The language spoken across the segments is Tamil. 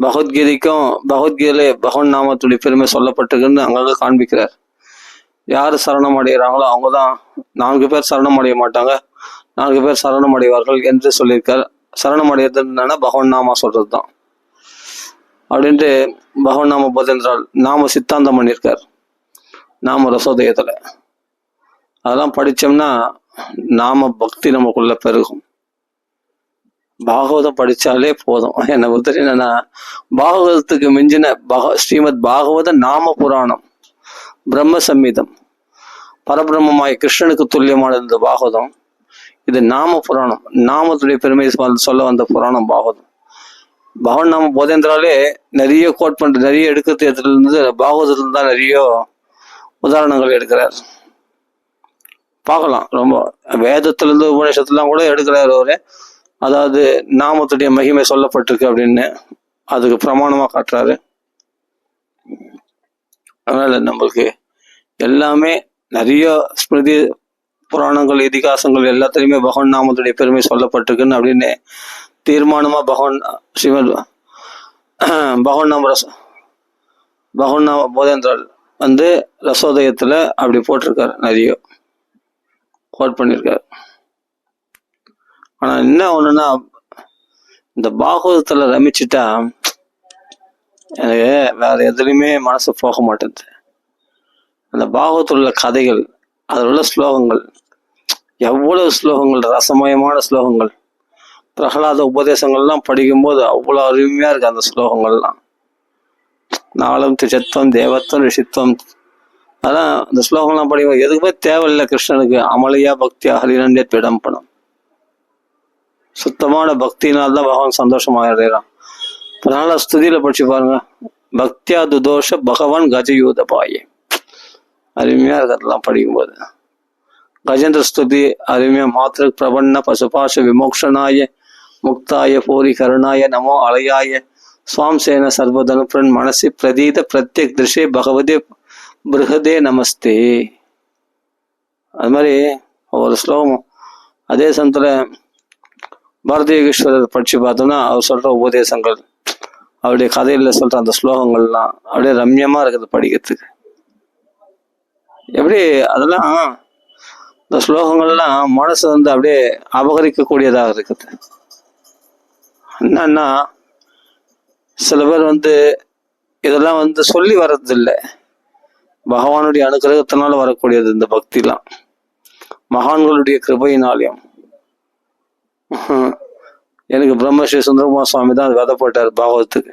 பகவத்கீதை பகவன் நாமத்துடைய பெருமை சொல்லப்பட்டிருக்குன்னு அங்கங்க காண்பிக்கிறார். யார் சரணம் அடைகிறாங்களோ அவங்க தான் 4 பேர் சரணம் அடைய மாட்டாங்க, 4 பேர் சரணம் அடைவார்கள் என்று சொல்லியிருக்கார். சரணம் அடைகிறது என்னன்னா பகவன் நாமா சொல்றது தான் அப்படின்ட்டு பகவன் நாம போதென்றால் நாம சித்தாந்தம் பண்ணியிருக்கார். நாம ரசோதயத்துல அதெல்லாம் படிச்சோம்னா நாம பக்தி நமக்குள்ள பெருகும். பாகவதம் படிச்சாலே போதும். என்னை பொறுத்த என்னன்னா பாகவதத்துக்கு மிஞ்சின ஸ்ரீமத் பாகவத நாம புராணம், பிரம்ம சம்மிதம், பரபிரம்மமாய் கிருஷ்ணனுக்கு துல்லியமான இந்த பாகவதம். இது நாம புராணம், நாமத்துடைய பெருமை சொல்ல வந்த புராணம் பாகவதம். பகவன் நாம போதேந்திராலே நிறைய கோட் பண்ற, நிறைய எடுக்கிறது இடத்துல இருந்து பாகவதத்துல தான் நிறைய உதாரணங்கள் எடுக்கிறார். பார்க்கலாம், ரொம்ப வேதத்துல இருந்து உபநிஷத்துலாம் கூட எடுக்கிறார் அவரு. அதாவது நாமத்துடைய மகிமை சொல்லப்பட்டிருக்கு அப்படின்னு அதுக்கு பிரமாணமா காட்டுறாரு. அதனால நம்மளுக்கு எல்லாமே நிறைய ஸ்மிருதி புராணங்கள் இதிகாசங்கள் எல்லாத்துலயுமே பகவன் நாமத்துடைய பெருமை சொல்லப்பட்டிருக்குன்னு அப்படின்னு தீர்மானமா பகவன் நாம போதேந்திரால் ரசோதயத்துல அப்படி போட்டிருக்காரு, நிறைய கோட் பண்ணியிருக்காரு. ஆனா என்ன ஒண்ணுன்னா இந்த பாகவதத்துல ரமிச்சுட்டா எனக்கு வேற எதுலையுமே மனசு போக மாட்டேங்குது. அந்த பாகவத்தில் உள்ள கதைகள், அதில் உள்ள ஸ்லோகங்கள், எவ்வளவு ஸ்லோகங்கள், ரசமயமான ஸ்லோகங்கள், பிரகலாத உபதேசங்கள்லாம் படிக்கும்போது அவ்வளோ அருமையா இருக்கு அந்த ஸ்லோகங்கள்லாம். நாளும் திசத்துவம் தேவத்துவம் ரிஷித்துவம், அதான் அந்த ஸ்லோகம்லாம் படிக்கும்போது எதுக்குமே தேவையில்லை கிருஷ்ணனுக்கு. அமலையா பக்தியா ஹரினண்டே பிடம் பணம், சுத்தமான பக்தினால்தான் பகவான் சந்தோஷமாயிடுறான். அதனால ஸ்துதியில படிச்சு பாருங்க, பக்தியா துதோஷ பகவான் கஜயூத பாயே, அருமையா இருக்கு அதெல்லாம் படிக்கும்போது. கஜேந்திர ஸ்துதி அருமையா, மாத்திர பிரபன்ன பசுபாஷ விமோக்ஷனாய முக்தாய போரி கருணாய நமோ அலையாய சுவாம் சேன சர்வதனுப்புரன் மனசி பிரதீத பிரத்யக் திருஷே பகவதே பிருகதே நமஸ்தே. அது மாதிரி ஒரு ஸ்லோகம் அதே சமயத்துல பாரதியேஸ்வரர் படிச்சு பார்த்தோம்னா அவர் சொல்ற உபதேசங்கள், அவருடைய கதையில சொல்ற அந்த ஸ்லோகங்கள்லாம் அப்படியே ரம்யமா இருக்குது படிக்கிறதுக்கு. எப்படி அதெல்லாம் இந்த ஸ்லோகங்கள்லாம் மனசு அப்படியே அபகரிக்கக்கூடியதாக இருக்குது. என்னன்னா சில பேர் இதெல்லாம் சொல்லி வர்றதில்லை, பகவானுடைய அனுகிரகத்தினால வரக்கூடியது இந்த பக்திலாம், மகான்களுடைய கிருபையினாலையும். எனக்கு பிரம்மஸ்ரீ சுந்தரகுமார் சுவாமி தான் அது விதப்பட்டார் பாகவத்துக்கு.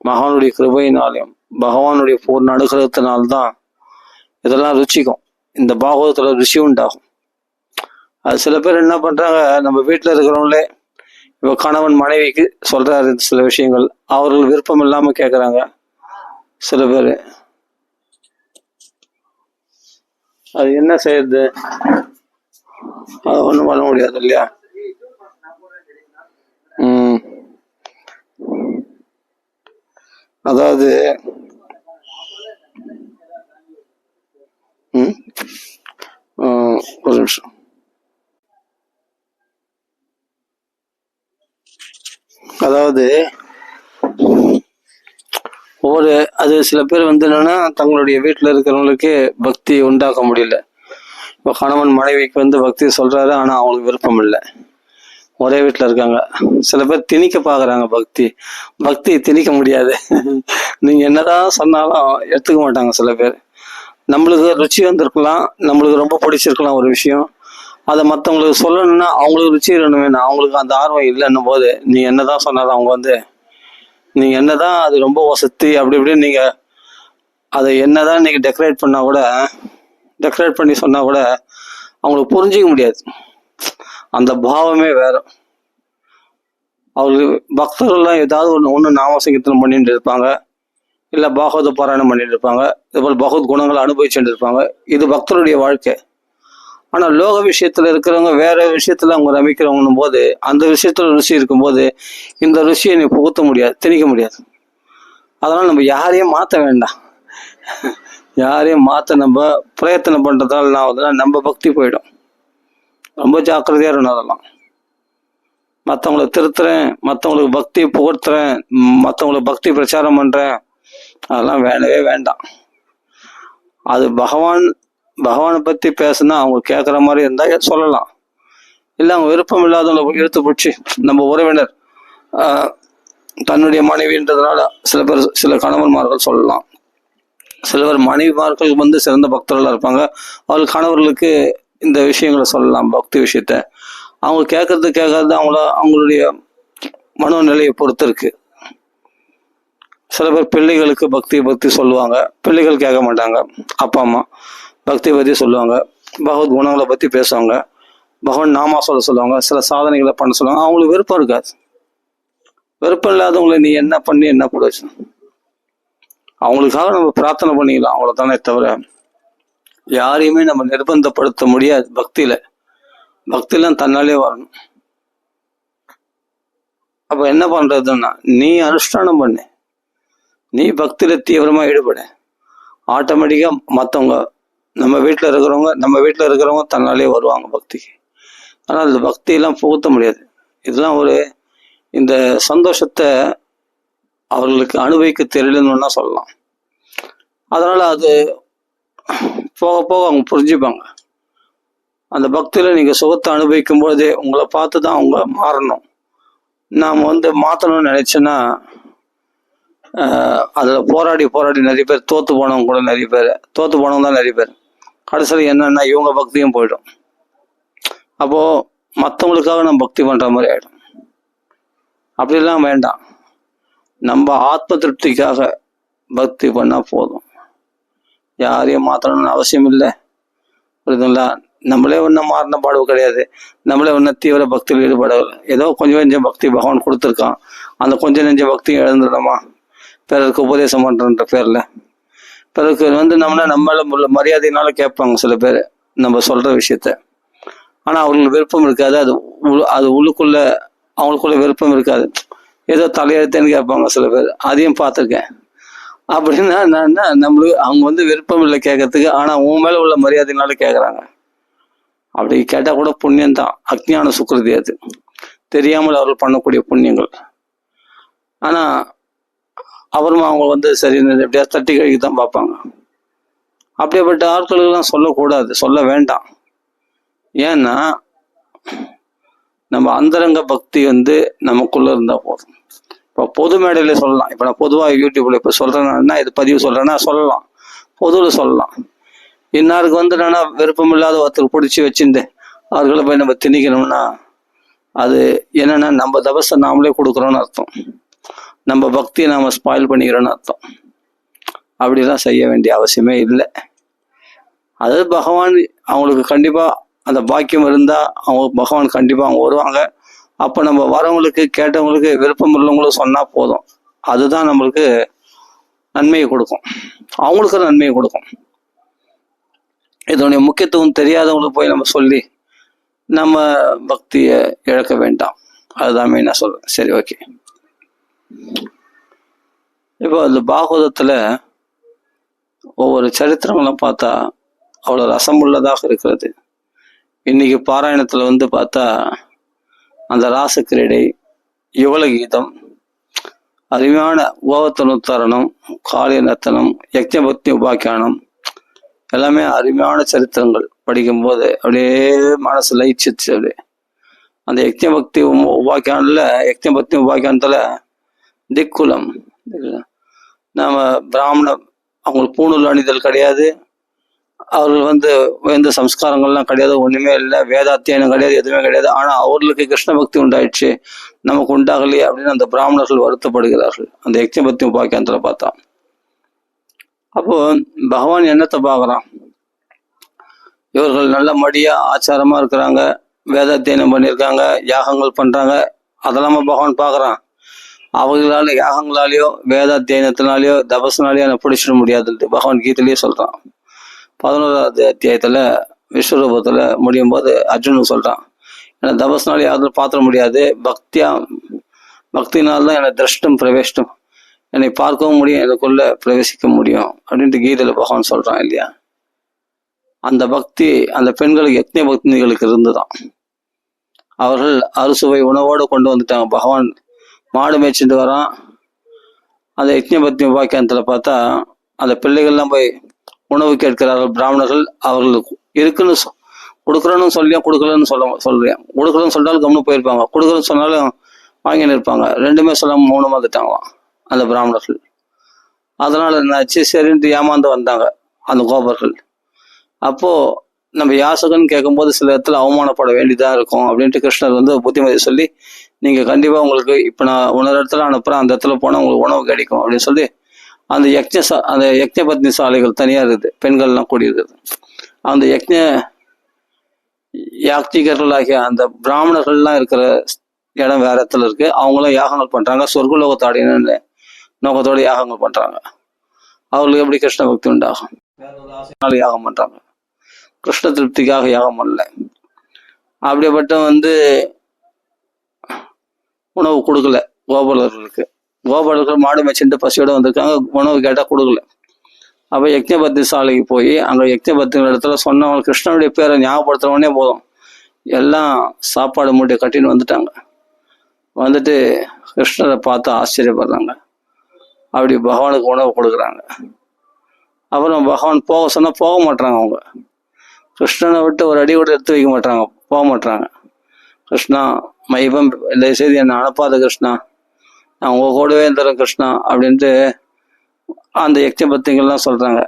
மகானுடைய கிருபையினாலையும் பகவானுடைய பூர்ண அனுகிரகத்தினால்தான் இதெல்லாம் ருச்சிக்கும். இந்த பாகவத்துல ருசி உண்டாகும். அது சில பேர் என்ன பண்றாங்க, நம்ம வீட்டுல இருக்கிறவங்களே இப்ப கணவன் மனைவிக்கு சொல்றாரு சில விஷயங்கள், அவர்கள் விருப்பம் இல்லாம கேட்கறாங்க சில பேரு. அது என்ன செய்யறது, அது ஒண்ணும் பண்ண முடியாது இல்லையா. அதாவது ஒரு நிமிஷம். அதாவது அது சில பேர் என்னன்னா தங்களுடைய வீட்டுல இருக்கிறவங்களுக்கு பக்தி உண்டாக்க முடியல. இப்போ கணவன் மனைவிக்கு பக்தி சொல்றாரு, ஆனா அவங்களுக்கு விருப்பம் இல்லை, ஒரே வீட்டுல இருக்காங்க. சில பேர் திணிக்க பாக்குறாங்க, பக்தி திணிக்க முடியாது. நீங்க என்னதான் சொன்னாலும் எடுத்துக்க மாட்டாங்க சில பேர். நம்மளுக்கு ருச்சி வந்திருக்கலாம், நம்மளுக்கு ரொம்ப பிடிச்சிருக்கலாம் ஒரு விஷயம், அதை மற்றவங்களுக்கு சொல்லணும்னா அவங்களுக்கு ருச்சி வேணும், அவங்களுக்கு அந்த ஆர்வம் இல்லைன்னும் போது நீ என்னதான் சொன்னாலும் அவங்க நீங்க என்னதான் அது ரொம்ப வசதி அப்படி இப்படின்னு நீங்க அதை என்னதான் நீங்க டெக்கரேட் பண்ணி சொன்னா கூட அவங்களுக்கு புரிஞ்சிக்க முடியாது. அந்த பாவமே வேற. அவங்களுக்கு பக்தர்கள்லாம் ஏதாவது ஒன்று நாம சங்கீர்த்தனம் பண்ணிட்டு இருப்பாங்க, இல்லை பாகவத பாராயணம் பண்ணிட்டு இருப்பாங்க, இது போல் பகவத் குணங்களை அனுபவிச்சுட்டு இருப்பாங்க. இது பக்தருடைய வாழ்க்கை. ஆனால் லோக விஷயத்துல இருக்கிறவங்க வேற விஷயத்துல அவங்க ரமிக்கிறவங்கன்னும் போது அந்த விஷயத்துல ருசி இருக்கும்போது இந்த ருசியை நீ புகுத்த முடியாது, திணிக்க முடியாது. அதனால நம்ம யாரையும் மாற்ற வேண்டாம். யாரையும் மாற்ற நம்ம பிரயத்தனம் பண்றதால நம்ம பக்தி போயிடும். ரொம்ப ஜாக்கிரதையா இருக்கணும். அதெல்லாம் மற்றவங்களை திருத்துறேன், மற்றவங்களுக்கு பக்தி புகழ்த்துறேன், மற்றவங்களுக்கு பக்தி பிரச்சாரம் பண்றேன், அதெல்லாம் வேண்டவே வேண்டாம். அது பகவானை பத்தி பேசுனா அவங்க கேட்குற மாதிரி இருந்தா சொல்லலாம். இல்லை அவங்க விருப்பம் இல்லாதவங்களை இழுத்து பிடிச்சி, நம்ம உறவினர் தன்னுடைய மனைவின்றதுனால சில கணவன்மார்கள் சொல்லலாம். சிலவர் மனைவிமார்கள் சிறந்த பக்தர்களாக இருப்பாங்க, அவர்கள் கணவர்களுக்கு இந்த விஷயங்களை சொல்லலாம். பக்தி விஷயத்த அவங்க கேட்கறது அவங்களுடைய மனோநிலையை பொறுத்து இருக்கு. சில பேர் பிள்ளைகளுக்கு பக்தி சொல்லுவாங்க, பிள்ளைகள் கேட்க மாட்டாங்க. அப்பா அம்மா பக்தி பற்றி சொல்லுவாங்க, பகவத் குணங்களை பற்றி பேசுவாங்க, பகவான் நாமா சொல்லுவாங்க, சில சாதனைகளை பண்ண சொல்லுவாங்க. அவங்களுக்கு விருப்பம் இருக்காது. விருப்பம் இல்லாதவங்களை நீ என்ன பண்ணி என்ன போடுச்சு, அவங்களுக்காக நம்ம பிரார்த்தனை பண்ணிக்கலாம், அவ்வளோதானே தவிர யாரையுமே நம்ம நிர்பந்தப்படுத்த முடியாது. பக்திலாம் தன்னாலே வரணும். அப்ப என்ன பண்றதுன்னா, நீ அனுஷ்டானம் பண்ணு, நீ பக்தியில தீவிரமா ஈடுபட, ஆட்டோமேட்டிக்கா மற்றவங்க நம்ம வீட்டில் இருக்கிறவங்க தன்னாலே வருவாங்க பக்திக்கு. ஆனால் இந்த பக்தியெல்லாம் புகுத்த முடியாது. இதெல்லாம் இந்த சந்தோஷத்தை அவர்களுக்கு அனுபவிக்க தெரியலன்னு சொல்லலாம். அதனால அது போக போக அவங்க புரிஞ்சுப்பாங்க. அந்த பக்தியில நீங்க சுகத்தை அனுபவிக்கும் போதே உங்களை பார்த்து தான் அவங்க மாறணும். நாம் மாற்றணும்னு நினைச்சோன்னா அதில் போராடி நிறைய பேர் தோத்து போனவங்க தான் நிறைய பேர். கடைசியில் என்னன்னா இவங்க பக்தியும் போயிடும். அப்போ மற்றவங்களுக்காக நம்ம பக்தி பண்ற மாதிரி ஆயிடும். அப்படிலாம் வேண்டாம். நம்ம ஆத்ம திருப்திக்காக பக்தி பண்ணா போதும். யாரையும் மாற்றணும்னு அவசியம் இல்லை. புரியுதுங்களா? நம்மளே ஒன்றும் மாறின பாடு கிடையாது. நம்மளே ஒன்றும் தீவிர பக்தியில் ஈடுபடவில்லை. ஏதோ கொஞ்சம் பக்தி பகவான் கொடுத்துருக்கான். அந்த கொஞ்சம் நெஞ்ச பக்தியும் இழந்துடணுமா? பிறருக்கு உபதேசம் பண்றன்ற பேர்ல பிறருக்கு நம்மள உள்ள மரியாதையினால கேட்பாங்க சில பேர் நம்ம சொல்ற விஷயத்த. ஆனா அவங்களுக்கு விருப்பம் இருக்காது. அது உள்ளுக்குள்ள அவங்களுக்குள்ள விருப்பம் இருக்காது. ஏதோ தலையெழுத்தேன்னு கேட்பாங்க சில பேர். அதையும் பார்த்துருக்கேன். அப்படின்னா நம்மளுக்கு அவங்க விருப்பம் இல்லை கேட்கறதுக்கு. ஆனா உன் மேல உள்ள மரியாதையினால கேட்கறாங்க. அப்படி கேட்டா கூட புண்ணியம் தான். அஜ்ஞான சுக்கிருதி அது, தெரியாமல் அவர்கள் பண்ணக்கூடிய புண்ணியங்கள். ஆனா அப்புறமா அவங்க சரி எப்படியா தட்டி கழிக்க தான் பார்ப்பாங்க. அப்படியேப்பட்ட ஆட்களுக்கெல்லாம் சொல்லக்கூடாது, சொல்ல வேண்டாம். ஏன்னா நம்ம அந்தரங்க பக்தி நமக்குள்ள இருந்தா போதும். இப்போ பொது மேடையில சொல்லலாம். இப்போ நான் பொதுவாக யூடியூப்ல இப்போ சொல்றேன்னா, இது பதிவு சொல்றேன்னா சொல்லலாம், பொதுவில் சொல்லலாம். இன்னாருக்கு நானா விருப்பம் இல்லாத ஒருத்தர் பிடிச்சி வச்சுட்டு அவர்களை போய் நம்ம திணிக்கணும்னா அது என்னன்னா நம்ம தபஸை நாமளே கொடுக்குறோன்னு அர்த்தம். நம்ம பக்தியை நாம ஸ்பாயில் பண்ணிக்கிறோன்னு அர்த்தம். அப்படிலாம் செய்ய வேண்டிய அவசியமே இல்லை. அது பகவான் அவங்களுக்கு கண்டிப்பா அந்த பாக்கியம் இருந்தா பகவான் கண்டிப்பா அவங்க வருவாங்க. அப்ப நம்ம வரவங்களுக்கு கேட்டவங்களுக்கு விருப்பம் உள்ளவங்களும் சொன்னா போதும். அதுதான் நம்மளுக்கு நன்மையை கொடுக்கும், அவங்களுக்கு நன்மையை கொடுக்கும். இதனுடைய முக்கியத்துவம் தெரியாதவங்களுக்கு போய் நம்ம சொல்லி நம்ம பக்தியை இழக்க வேண்டாம். அதுதான் மெயினா சொல்றேன். சரி, ஓகே. இப்போ அந்த பாகவதத்துல ஒவ்வொரு சரித்திரங்களும் பார்த்தா அவ்வளவு ரசமுள்ளதாக இருக்கிறது. இன்னைக்கு பாராயணத்துல பார்த்தா அந்த ராசக்கிரீடை, யுவல கீதம், அருமையான கோவத்தனுத்தரணம், காளிய நர்த்தனம், யக்ஞபக்தி உபாக்கியானம் எல்லாமே அருமையான சரித்திரங்கள். படிக்கும்போது அப்படியே மனசு லயிச்சிச்சு. அப்படியே அந்த யக்ஞபக்தி உபாக்கியானத்துல திக்குலம், நாம பிராமண அவங்களுக்கு பூணூல் அணிதல் கிடையாது, அவர்கள் எந்த சம்ஸ்காரங்கள்லாம் கிடையாது, ஒண்ணுமே இல்லை, வேதாத்தியானம் கிடையாது, எதுவுமே கிடையாது. ஆனா அவர்களுக்கு கிருஷ்ண பக்தி உண்டாயிடுச்சு, நமக்கு உண்டாகலையே அப்படின்னு அந்த பிராமணர்கள் வருத்தப்படுகிறார்கள் அந்த யக்ஞபக்தி உபாக்கியானத்துல பார்த்தா. அப்போ பகவான் என்னத்தை பார்க்கறான்? இவர்கள் நல்ல மடியா ஆச்சாரமா இருக்கிறாங்க, வேதாத்தியனம் பண்ணியிருக்காங்க, யாகங்கள் பண்றாங்க, அதெல்லாம பகவான் பார்க்கறான். அவர்களால யாகங்களாலேயோ வேதாத்தியனத்தினாலேயோ தபஸ்னாலேயோ எனக்கு பிடிச்சிட முடியாதுன்ட்டு பகவான் கீதையிலேயே சொல்றான். 11வது அத்தியாயத்துல விஸ்வரூபத்துல முடியும் போது அர்ஜுனன் சொல்றான், ஏன்னா தபஸ்னால யாரும் பாத்திர முடியாது, பக்தினால்தான் என்னை திருஷ்டம் பிரவேஷ்டம், என்னை பார்க்கவும் முடியும், எனக்குள்ள பிரவேசிக்க முடியும் அப்படின்ட்டு கீதையில பகவான் சொல்றான் இல்லையா? அந்த பக்தி அந்த பெண்களுக்கு யக்ஞ பக்திகளுக்கு இருந்துதான். அவர்கள் அறுசுவை உணவோடு கொண்டு வந்துட்டாங்க. பகவான் மாடு மேய்ச்சிட்டு வரான். அந்த யஜ்ஞபத்னி உபாக்கியானத்தில் பார்த்தா அந்த பிள்ளைகள்லாம் போய் உணவு கேட்கிறார்கள். பிராமணர்கள் அவர்களுக்கு இருக்குன்னு கொடுக்குறோன்னு சொல்லியா கொடுக்கலன்னு சொல்றேன். கொடுக்கலன்னு சொன்னாலும் கம்னு போயிருப்பாங்க, கொடுக்குறேன்னு சொன்னாலும் வாங்கி நிற்பாங்க. ரெண்டுமே சொல்லாமல் மௌனமாக வந்துட்டாங்களாம் அந்த பிராமணர்கள். அதனால என்னாச்சு, சரின்ட்டு ஏமாந்து வந்தாங்க அந்த கோபர்கள். அப்போ நம்ம யாசகன்னு கேட்கும்போது சில இடத்துல அவமானப்பட வேண்டியதாக இருக்கும் அப்படின்ட்டு கிருஷ்ணர் வந்து புத்திமதி சொல்லி, நீங்கள் கண்டிப்பாக உங்களுக்கு இப்போ நான் இன்னொரு இடத்துல அனுப்புகிறேன், அந்த இடத்துல போனால் உங்களுக்கு உணவு கிடைக்கும் அப்படின்னு சொல்லி அந்த அந்த யக்ஞபத்னி சாலைகள் தனியாக இருக்குது, பெண்கள்லாம் கூடியிருக்குது. அந்த யாக்திகர்களாகிய அந்த பிராமணர்கள்லாம் இருக்கிற இடம் வேற இடத்துல இருக்கு. அவங்களும் யாகங்கள் பண்றாங்க, சொர்க்கலோகத்தாடின்னு நோக்கத்தோட யாகங்கள் பண்றாங்க. அவர்களுக்கு எப்படி கிருஷ்ண பக்தி உண்டாகும்? வேற ஒரு ஆசையினால யாகம் பண்றாங்க, கிருஷ்ண திருப்திக்காக யாகம் பண்ணல. அப்படிப்பட்ட உணவு கொடுக்கல கோபாலர்களுக்கு. கோபாலர்கள் மாடு மேய்ச்சிட்டு பசியோட வந்திருக்காங்க, உணவு கேட்டா கொடுக்கல. அப்ப யக்ஞபத்னி சாலைக்கு போய் அங்க யக்ஞபத்னி இடத்துல சொன்னவங்க கிருஷ்ணனுடைய பேரை ஞாபகப்படுத்துறவனே போதும், எல்லாம் சாப்பாடு மூட்டையை கட்டின்னு வந்துட்டாங்க. வந்துட்டு கிருஷ்ணரை பார்த்து ஆச்சரியப்படுறாங்க. அப்படி பகவானுக்கு உணவு கொடுக்குறாங்க. அப்புறம் பகவான் போக சொன்னா போக மாட்டாங்க. அவங்க கிருஷ்ணனை விட்டு ஒரு அடி கூட எடுத்து வைக்க மாட்டாங்க, போக மாட்டாங்க. கிருஷ்ணா மைபம் இல்லை செய்தி என்னை அனுப்பாத கிருஷ்ணா, நான் உங்க கூடவே இருந்துறேன் கிருஷ்ணா அப்படின்ட்டு அந்த யக்ஞபத்னிகள்லாம் சொல்றாங்க.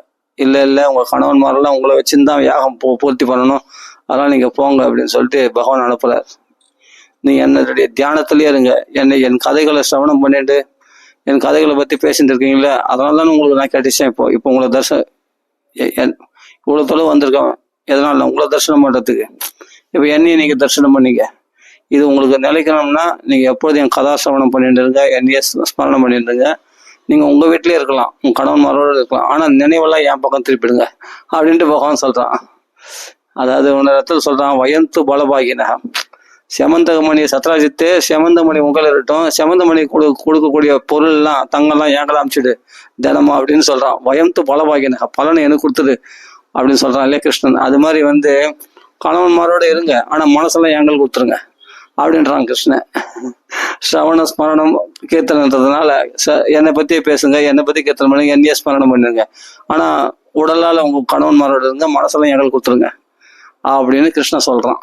இல்லை இல்லை, உங்க கணவன்மாரெல்லாம் உங்களை வச்சுருந்தான் யாகம் பூர்த்தி பண்ணணும், அதெல்லாம் நீங்க போங்க அப்படின்னு சொல்லிட்டு பகவான் அனுப்புறாரு. நீங்க என்னுடைய தியானத்திலேயே இருங்க, என் கதைகளை சிரவணம் பண்ணிட்டு என் கதைகளை பத்தி பேசிட்டு இருக்கீங்களே, அதனால தானே உங்களுக்கு நான் கேட்டுச்சேன். இப்போ உங்களை இவ்வளவு தொலைவு வந்திருக்கேன், எதனால உங்களை தரிசனம் பண்றதுக்கு. இப்போ என்னையும் நீங்க தரிசனம் பண்ணீங்க. இது உங்களுக்கு நிலைக்கணும்னா நீங்க எப்பொழுதும் என் கதாசிரவணம் பண்ணிட்டு இருங்க, என்னைய ஸ்மரணம் பண்ணிட்டு இருங்க. நீங்க உங்க வீட்லயே இருக்கலாம், உங்க கணவன்மாரோட இருக்கலாம், ஆனா நினைவெல்லாம் என் பக்கம் திருப்பிடுங்க அப்படின்ட்டு பகவான் சொல்றான். அதாவது உன்ன இடத்துல சொல்றான், வயந்து பலபாகின செமந்தகமணி சத்ராஜித்தே, செமந்தமணி உங்களை இருக்கட்டும், செமந்தமணி கொடுக்கக்கூடிய பொருள் எல்லாம் தங்கெல்லாம் ஏங்கலாம் அமைச்சிடு தினமா அப்படின்னு சொல்றான். வயந்து பலபாகின, பலனை எனக்கு கொடுத்துடு அப்படின்னு சொல்றான் இல்லையா கிருஷ்ணன். அது மாதிரி கணவன்மாரோட இருங்க, ஆனா மனசெல்லாம் ஏங்கல் கொடுத்துருங்க அப்படின்றான் கிருஷ்ணன். ஸ்ரவண ஸ்மரணம் கீர்த்தனன்றதுனால என்னை பத்தியே பேசுங்க, என்னை பத்தி கீர்த்தனம் பண்ணுங்க, என்னையே ஸ்மரணம் பண்ணுங்க, ஆனா உடலால உங்க கணவன்மாரோட இருங்க, மனசெல்லாம் ஏங்கல் கொடுத்துருங்க அப்படின்னு கிருஷ்ணன் சொல்றான்.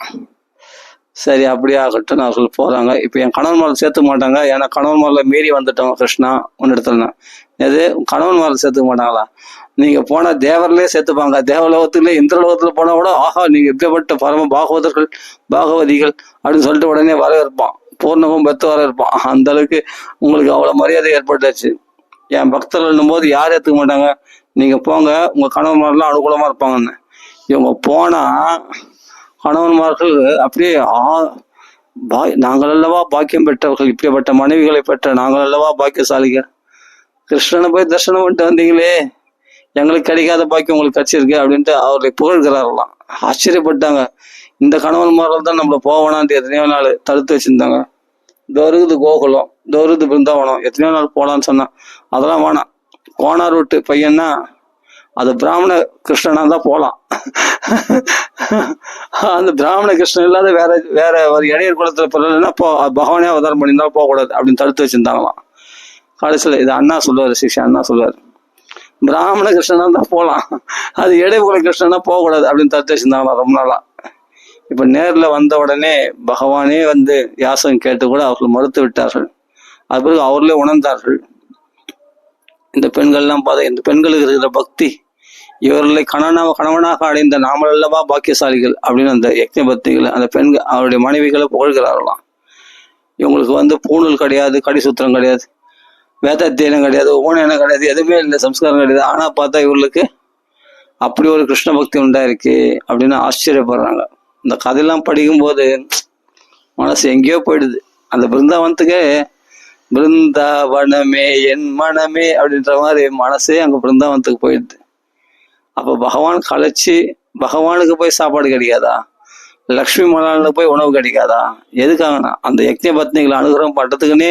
சரி அப்படியே ஆகட்டும் அவர்கள் போறாங்க. இப்போ என் கணவன்மாரில் சேர்த்துக்க மாட்டாங்க, ஏன்னா கணவன்மாரில் மீறி வந்துட்டோம் கிருஷ்ணா ஒன்னிடத்துலனா. எது கணவன்மாரில் சேர்த்துக்க மாட்டாங்களா? நீங்க போனா தேவர்லயே சேர்த்துப்பாங்க, தேவலோகத்துல இந்திரலோகத்துல போனா கூட ஆஹா நீங்க எப்படிப்பட்ட பரம பாகவதர்கள் பாகவதிகள் அப்படின்னு சொல்லிட்டு உடனே வரவேற்பான், பூர்ணமும் பெத்து வரவேற்பான். அந்த அளவுக்கு உங்களுக்கு அவ்வளவு மரியாதை ஏற்பட்டாச்சு. என் பக்தர்கள் போது யாரும் ஏத்துக்க மாட்டாங்க, நீங்க போங்க உங்க கணவன்மாரெல்லாம் அனுகூலமா இருப்பாங்கன்னு. இவங்க போனா கணவன்மார்கள் அப்படியே நாங்கள் அல்லவா பாக்கியம் பெற்றவர்கள், இப்படிப்பட்ட மனைவிகளை பெற்ற நாங்கள் அல்லவா பாக்கியசாலிகள், கிருஷ்ணனை போய் தரிசனம் பண்ணிட்டு வந்தீங்களே, எங்களுக்கு கிடைக்காத பாக்கியம் உங்களுக்கு கிடைச்சிருக்கு அப்படின்ட்டு அவர்களை புகழ்கிறாரலாம். ஆச்சரியப்பட்டாங்க. இந்த கணவன்மார்கள் தான் நம்மள போவேணான்ட்டு எத்தனையோ நாள் தடுத்து வச்சிருந்தாங்க. தோருகுது கோகுலம், தோருகுது பிருந்தாவனம், எத்தனையோ நாள் போகலான்னு சொன்னான். அதெல்லாம் வேணாம், கோனார் விட்டு பையன்னா அது பிராமண கிருஷ்ணனா தான் போகலாம். அந்த பிராமண கிருஷ்ணன் இல்லாத வேற ஒரு இடையர் குலத்துல பிறகுன்னா பகவானே அவதாரம் பண்ணியிருந்தாலும் போகக்கூடாது அப்படின்னு தடுத்து வச்சிருந்தாங்களாம். கடைசியில் இது அண்ணா சொல்லுவார், சிக்ஷா அண்ணா சொல்லுவார், பிராமண கிருஷ்ணனா தான் போகலாம், அது இடைக்குல கிருஷ்ணனா போகக்கூடாது அப்படின்னு தடுத்து வச்சிருந்தாங்களாம் ரொம்ப நாளா. இப்ப நேர்ல வந்த உடனே பகவானே யாசகம் கேட்டு கூட அவர்கள் மறுத்து விட்டார்கள். அது பிறகு அவர்களே உணர்ந்தார்கள், இந்த பெண்கள்லாம் பார்த்தா இந்த பெண்களுக்கு இருக்கிற பக்தி, இவர்களை கணவனாக அடைந்த நாமல் அல்லவா பாக்கியசாலிகள் அப்படின்னு அந்த யக்ஞபக்திகளை அந்த பெண்கள் அவருடைய மனைவிகளை புகழ்கிறார்களாம். இவங்களுக்கு பூணூல் கிடையாது, கடி சுத்திரம் கிடையாது, வேதாத்தியனம் கிடையாது, ஓணம் கிடையாது, எதுவுமே இல்லை, சம்ஸ்காரம் கிடையாது. ஆனா பார்த்தா இவர்களுக்கு அப்படி ஒரு கிருஷ்ண பக்தி உண்டாயிருக்கு அப்படின்னு ஆச்சரியப்படுறாங்க. இந்த கதையெல்லாம் படிக்கும்போது மனசு எங்கேயோ போயிடுது. அந்த பிருந்தாவனத்துக்கே பிருந்தாவனமே என் மனமே அப்படின்ற மாதிரி மனசே அங்க பிருந்தாவனத்துக்கு போயிடுது. அப்ப பகவான் கலைச்சு பகவானுக்கு போய் சாப்பாடு கிடைக்காதா, லக்ஷ்மி மலால போய் உணவு கிடைக்காதா? எதுக்காகனா அந்த யக்ஞ பத்னிகளை அனுகிரகம் பண்றதுக்குன்னே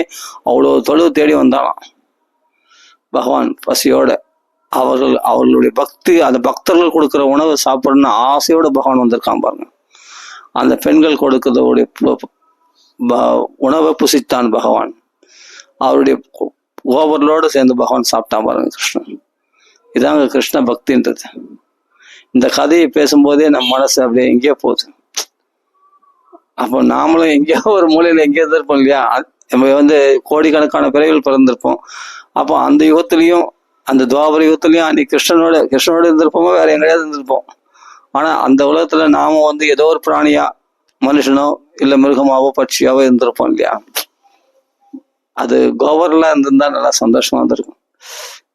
அவ்வளவு தொழுவு தேடி வந்தாலாம் பகவான் பசியோட. அவர்களுடைய பக்தி, அந்த பக்தர்கள் கொடுக்குற உணவு சாப்பிடணும்னு ஆசையோட பகவான் வந்திருக்கான் பாருங்க. அந்த பெண்கள் கொடுக்கறதோடைய உணவை புசித்தான் பகவான். அவருடைய கோபர்களோடு சேர்ந்து பகவான் சாப்பிட்டான் பாருங்க கிருஷ்ணன். இதாங்க கிருஷ்ண பக்தின்றது. இந்த கதையை பேசும்போதே நம்ம மனசு அப்படியே எங்கேயோ போகுது. அப்போ நாமளும் எங்கேயோ ஒரு மூலையில எங்கேயோ இருப்போம் இல்லையா? நம்ம கோடிக்கணக்கான பிறவிகள் பிறந்திருப்போம். அப்போ அந்த யுகத்திலையும் அந்த துவாபர யுகத்திலையும் அன்னைக்கு கிருஷ்ணனோட இருந்திருப்போமோ வேற எங்கேயாவது இருந்திருப்போம். ஆனா அந்த உலகத்துல நாம ஏதோ ஒரு பிராணியா, மனுஷனோ இல்ல மிருகமாவோ பட்சியாவோ இருந்திருப்போம் இல்லையா? அது கோபர்லாம் இருந்திருந்தா நல்லா சந்தோஷமா இருந்திருக்கும்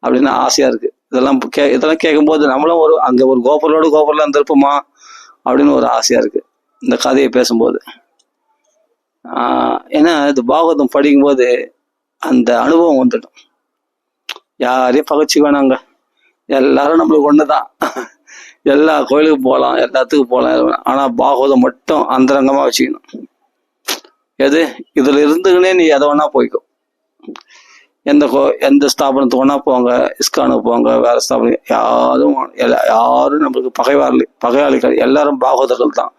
அப்படின்னு ஆசையா இருக்கு. இதெல்லாம் கேட்கும்போது நம்மளும் அங்க ஒரு கோபர்லாம் இருந்திருப்போமா அப்படின்னு ஒரு ஆசையா இருக்கு இந்த கதையை பேசும்போது. ஏன்னா இது பாகவதம் படிக்கும்போது அந்த அனுபவம் வந்துடும். யாரையும் பகச்சு வேணாங்க, எல்லாரும் நம்மளுக்கு ஒண்ணுதான். எல்லா கோயிலுக்கு போகலாம், எல்லாத்துக்கும் போகலாம். ஆனா பாகவதம் மட்டும் அந்தரங்கமா வச்சுக்கணும். இதுல இருந்துக்கினே நீ எதை வேணா போய்க்கும். எந்த ஸ்தாபனத்துக்கு வேணா போங்க, இஸ்கானுக்கு போங்க, வேற ஸ்தாபனம், யாரும் நம்மளுக்கு பகையாளிகள் எல்லாரும் பாகவதர்கள் தான்.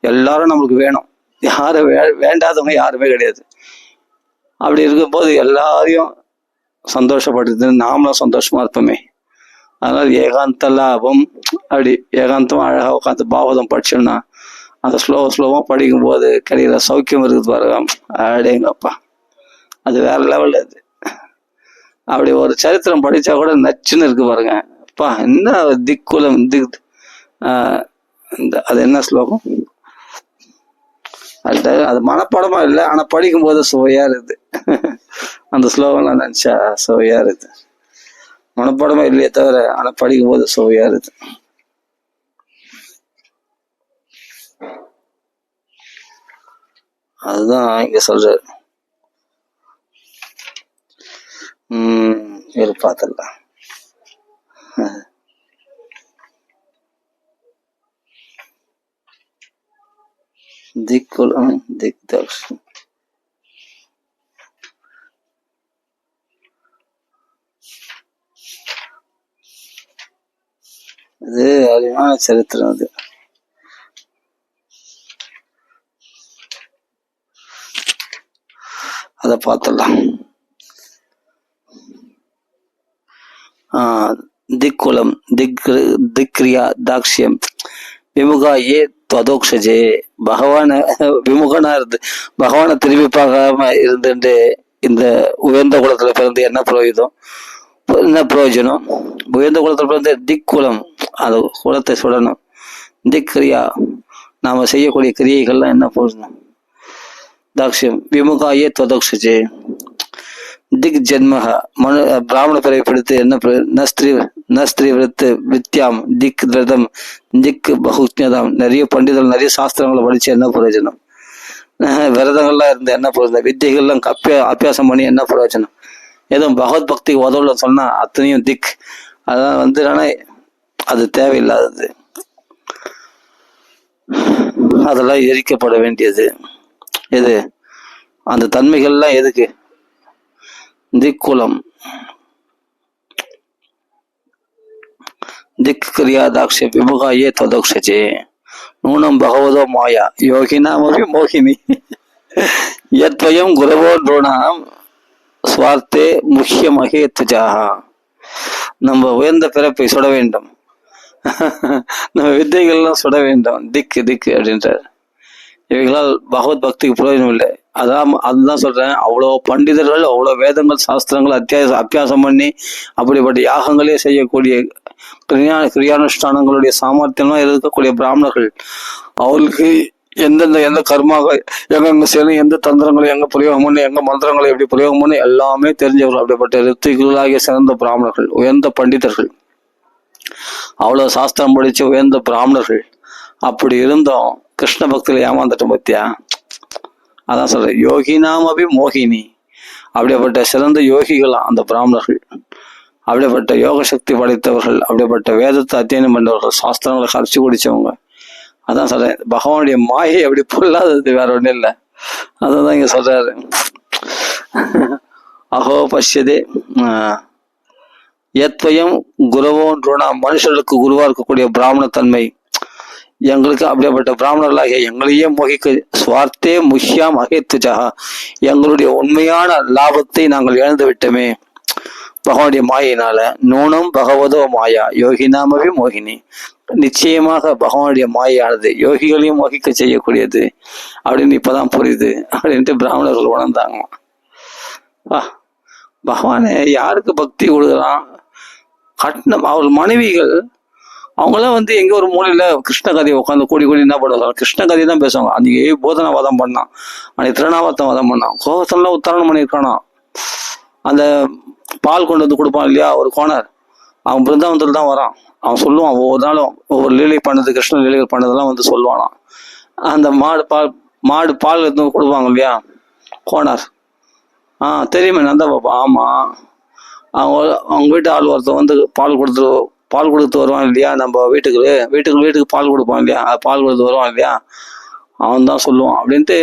எல்லாரும் நம்மளுக்கு வேணும். யாரும் வேண்டாதவங்க யாருமே கிடையாது. அப்படி இருக்கும்போது எல்லாரையும் சந்தோஷப்படுத்து, நாமளும் சந்தோஷமா இருப்போமே. அதனால ஏகாந்த லாபம். அப்படி ஏகாந்தமா அழகா உட்காந்து பாகவதம் படிச்சோம்னா அந்த ஸ்லோவா படிக்கும்போது கிடைக்கிற சௌக்கியம் இருக்குது பாருங்க, அடேங்கப்பா, அது வேற லெவல். அது அப்படி ஒரு சரித்திரம் படிச்சா கூட நச்சுன்னு இருக்கு பாருங்க. அப்பா என்ன திக்குலம் அது என்ன ஸ்லோகம், அது மனப்பாடமா இல்லை, ஆனா படிக்கும் போது சுவையா இருக்குது. அந்த ஸ்லோகம்லாம் நினைச்சா சுவையா இருக்குது. மனப்பாடமா இல்லையே தவிர ஆனா படிக்கும் போது சுவையா இருக்குது. அதுதான் இங்க சொல்றாரு. பார்த்துடலாம். திக்குலம் திக்தக்ஷ். அது அருமையான சரித்திரம். அது அதை பார்த்துடலாம். திக்குலம் திக்ரியா தாக்ஷியம் விமுகா ஏ துவதோக்ஷஜே. விமுகனா இருந்து பகவானை திரும்பி பார்க்காம இருந்துட்டு இந்த உயர்ந்த குலத்துல பிறந்து என்ன பிரயோஜனம்? உயர்ந்த குலத்துல பிறந்து திக்குலம், அது குலத்தை சுடணும். திக்ரியா, நாம செய்யக்கூடிய கிரியைகள்லாம் என்ன பிரயோஜனம்? தாக்ஷியம் விமுகாயே துவதோக்ஷஜே. திக் ஜென்மக பிராமண பிறவை பிடித்து என்ன நஸ்திரி விருத்து வித்யாம் திக் விரதம் திக் பகுஜதாம். நிறைய பண்டிதர்கள் நிறைய சாஸ்திரங்களை படிச்சு என்ன பிரயோஜனம்? விரதங்கள்லாம் இருந்து என்ன பிரயோஜனம்? வித்தியகள்லாம் அபியாசம் பண்ணி என்ன பிரயோஜனம்? எதுவும் பகவத் பக்தி உதவுல சொன்னா அத்தனையும் திக். அதான் ஆனா அது தேவையில்லாதது. அதெல்லாம் எரிக்கப்பட வேண்டியது. எது அந்த தன்மைகள்லாம் எதுக்கு? திக்குலம் திக் கிரியா தாக்ஷ விமுகாயே ததோக்ஷஜே. நூனம் பகவதோ மாயா யோகினாமபி மோகினி யத்வயம் குரவோ ட்ரோணாம் ஸ்வார்த்தே முக்கிய மகேத்ஜாஹா. நம்ம உயர்ந்த பிறப்பை சுட வேண்டும், நம்ம வித்தைகள்லாம் சுட வேண்டும். திக்கு அப்படின்றார். இவைகளால் பகவத் பக்திக்கு பிரயோஜனம் இல்லை. அதுதான் சொல்றேன். அவ்வளோ பண்டிதர்கள், அவ்வளோ வேதங்கள் சாஸ்திரங்கள் அபியாசம் பண்ணி அப்படிப்பட்ட யாகங்களே செய்யக்கூடிய கிரியானுஷ்டானங்களுடைய சாமர்த்தியம்லாம் இருக்கக்கூடிய பிராமணர்கள், அவர்களுக்கு எந்த கர்மாக எங்க செய்யணும், எந்த தந்திரங்களை எங்க பிரயோகம் பண்ணி, எங்க மந்திரங்களை எப்படி பிரயோகம் பண்ணி எல்லாமே தெரிஞ்சவர்கள். அப்படிப்பட்ட ரித்திகளாகிய சிறந்த பிராமணர்கள், உயர்ந்த பண்டிதர்கள், அவ்வளவு சாஸ்திரம் படிச்ச உயர்ந்த பிராமணர்கள். அப்படி இருந்தோம் கிருஷ்ண பக்தியில ஏமாந்துட்டோம் பத்தியா. அதான் சொல்றேன், யோகினாமபி மோகினி. அப்படிப்பட்ட சிறந்த யோகிகளாம் அந்த பிராமணர்கள், அப்படிப்பட்ட யோக சக்தி படைத்தவர்கள், அப்படிப்பட்ட வேதத்தை அத்தியனம் பண்ணவர்கள், சாஸ்திரங்களை கரைச்சி குடிச்சவங்க. அதான் சொல்றேன், பகவானுடைய மாயை அப்படி பொல்லாதது வேற ஒன்றும் இல்லை. அதான் இங்க சொல்றாரு. அஹோ பஷ்யதே எத்வயம் குருவோன்றோனா. மனுஷர்களுக்கு குருவா இருக்கக்கூடிய பிராமண தன்மை எங்களுக்கு அப்படிப்பட்ட பிராமணர்களாகிய எங்களையே மோகிக்க சுவார்த்தே முஷ்யாம் அகேத்துஜா, எங்களுடைய உண்மையான லாபத்தை நாங்கள் இழந்து விட்டோமே பகவானுடைய மாயினால. நூனம் பகவதோ மாயா யோகினாமவே மோகினி, நிச்சயமாக பகவானுடைய மாயானது யோகிகளையும் மோகிக்க செய்யக்கூடியது அப்படின்னு இப்பதான் புரியுது அப்படின்ட்டு பிராமணர்கள் உணர்ந்தாங்க. பகவானே யாருக்கு பக்தி கொடுக்குறான்? கட்னம் அவர்கள் மனைவிகள் அவங்களாம் எங்க ஒரு மூலையில கிருஷ்ண கதையை உட்காந்து கூடி என்ன பண்ணுவாங்க, கிருஷ்ண கதையை தான் பேசுவாங்க. அன்னைக்கு போதனாவாதம் பண்ணான், அன்னைக்கு திருநாவாத்தம் வாதம் பண்ணான், கோபத்தெல்லாம் உத்தாரணம் பண்ணியிருக்கானா. அந்த பால் கொண்டு கொடுப்பான் இல்லையா ஒரு கோணர், அவன் பிருந்தாவனத்தில் தான் வரான். அவன் சொல்லுவான் ஒவ்வொரு நாளும் ஒவ்வொரு லீலை பண்ணது, கிருஷ்ண லீலைகள் பண்ணதெல்லாம் சொல்லுவானான். அந்த மாடு பால் எடுத்து கொடுப்பாங்க இல்லையா கோணர், தெரியுமே நந்தா பாப்பா. ஆமா, அவங்க வீட்டு ஆள் ஒருத்தர் பால் கொடுத்து வருவான் இல்லையா, நம்ம வீட்டுக்கு பால் கொடுப்பான் இல்லையா, பால் கொடுத்து வருவான் இல்லையா, அவன் தான் சொல்லுவான் அப்படின்ட்டு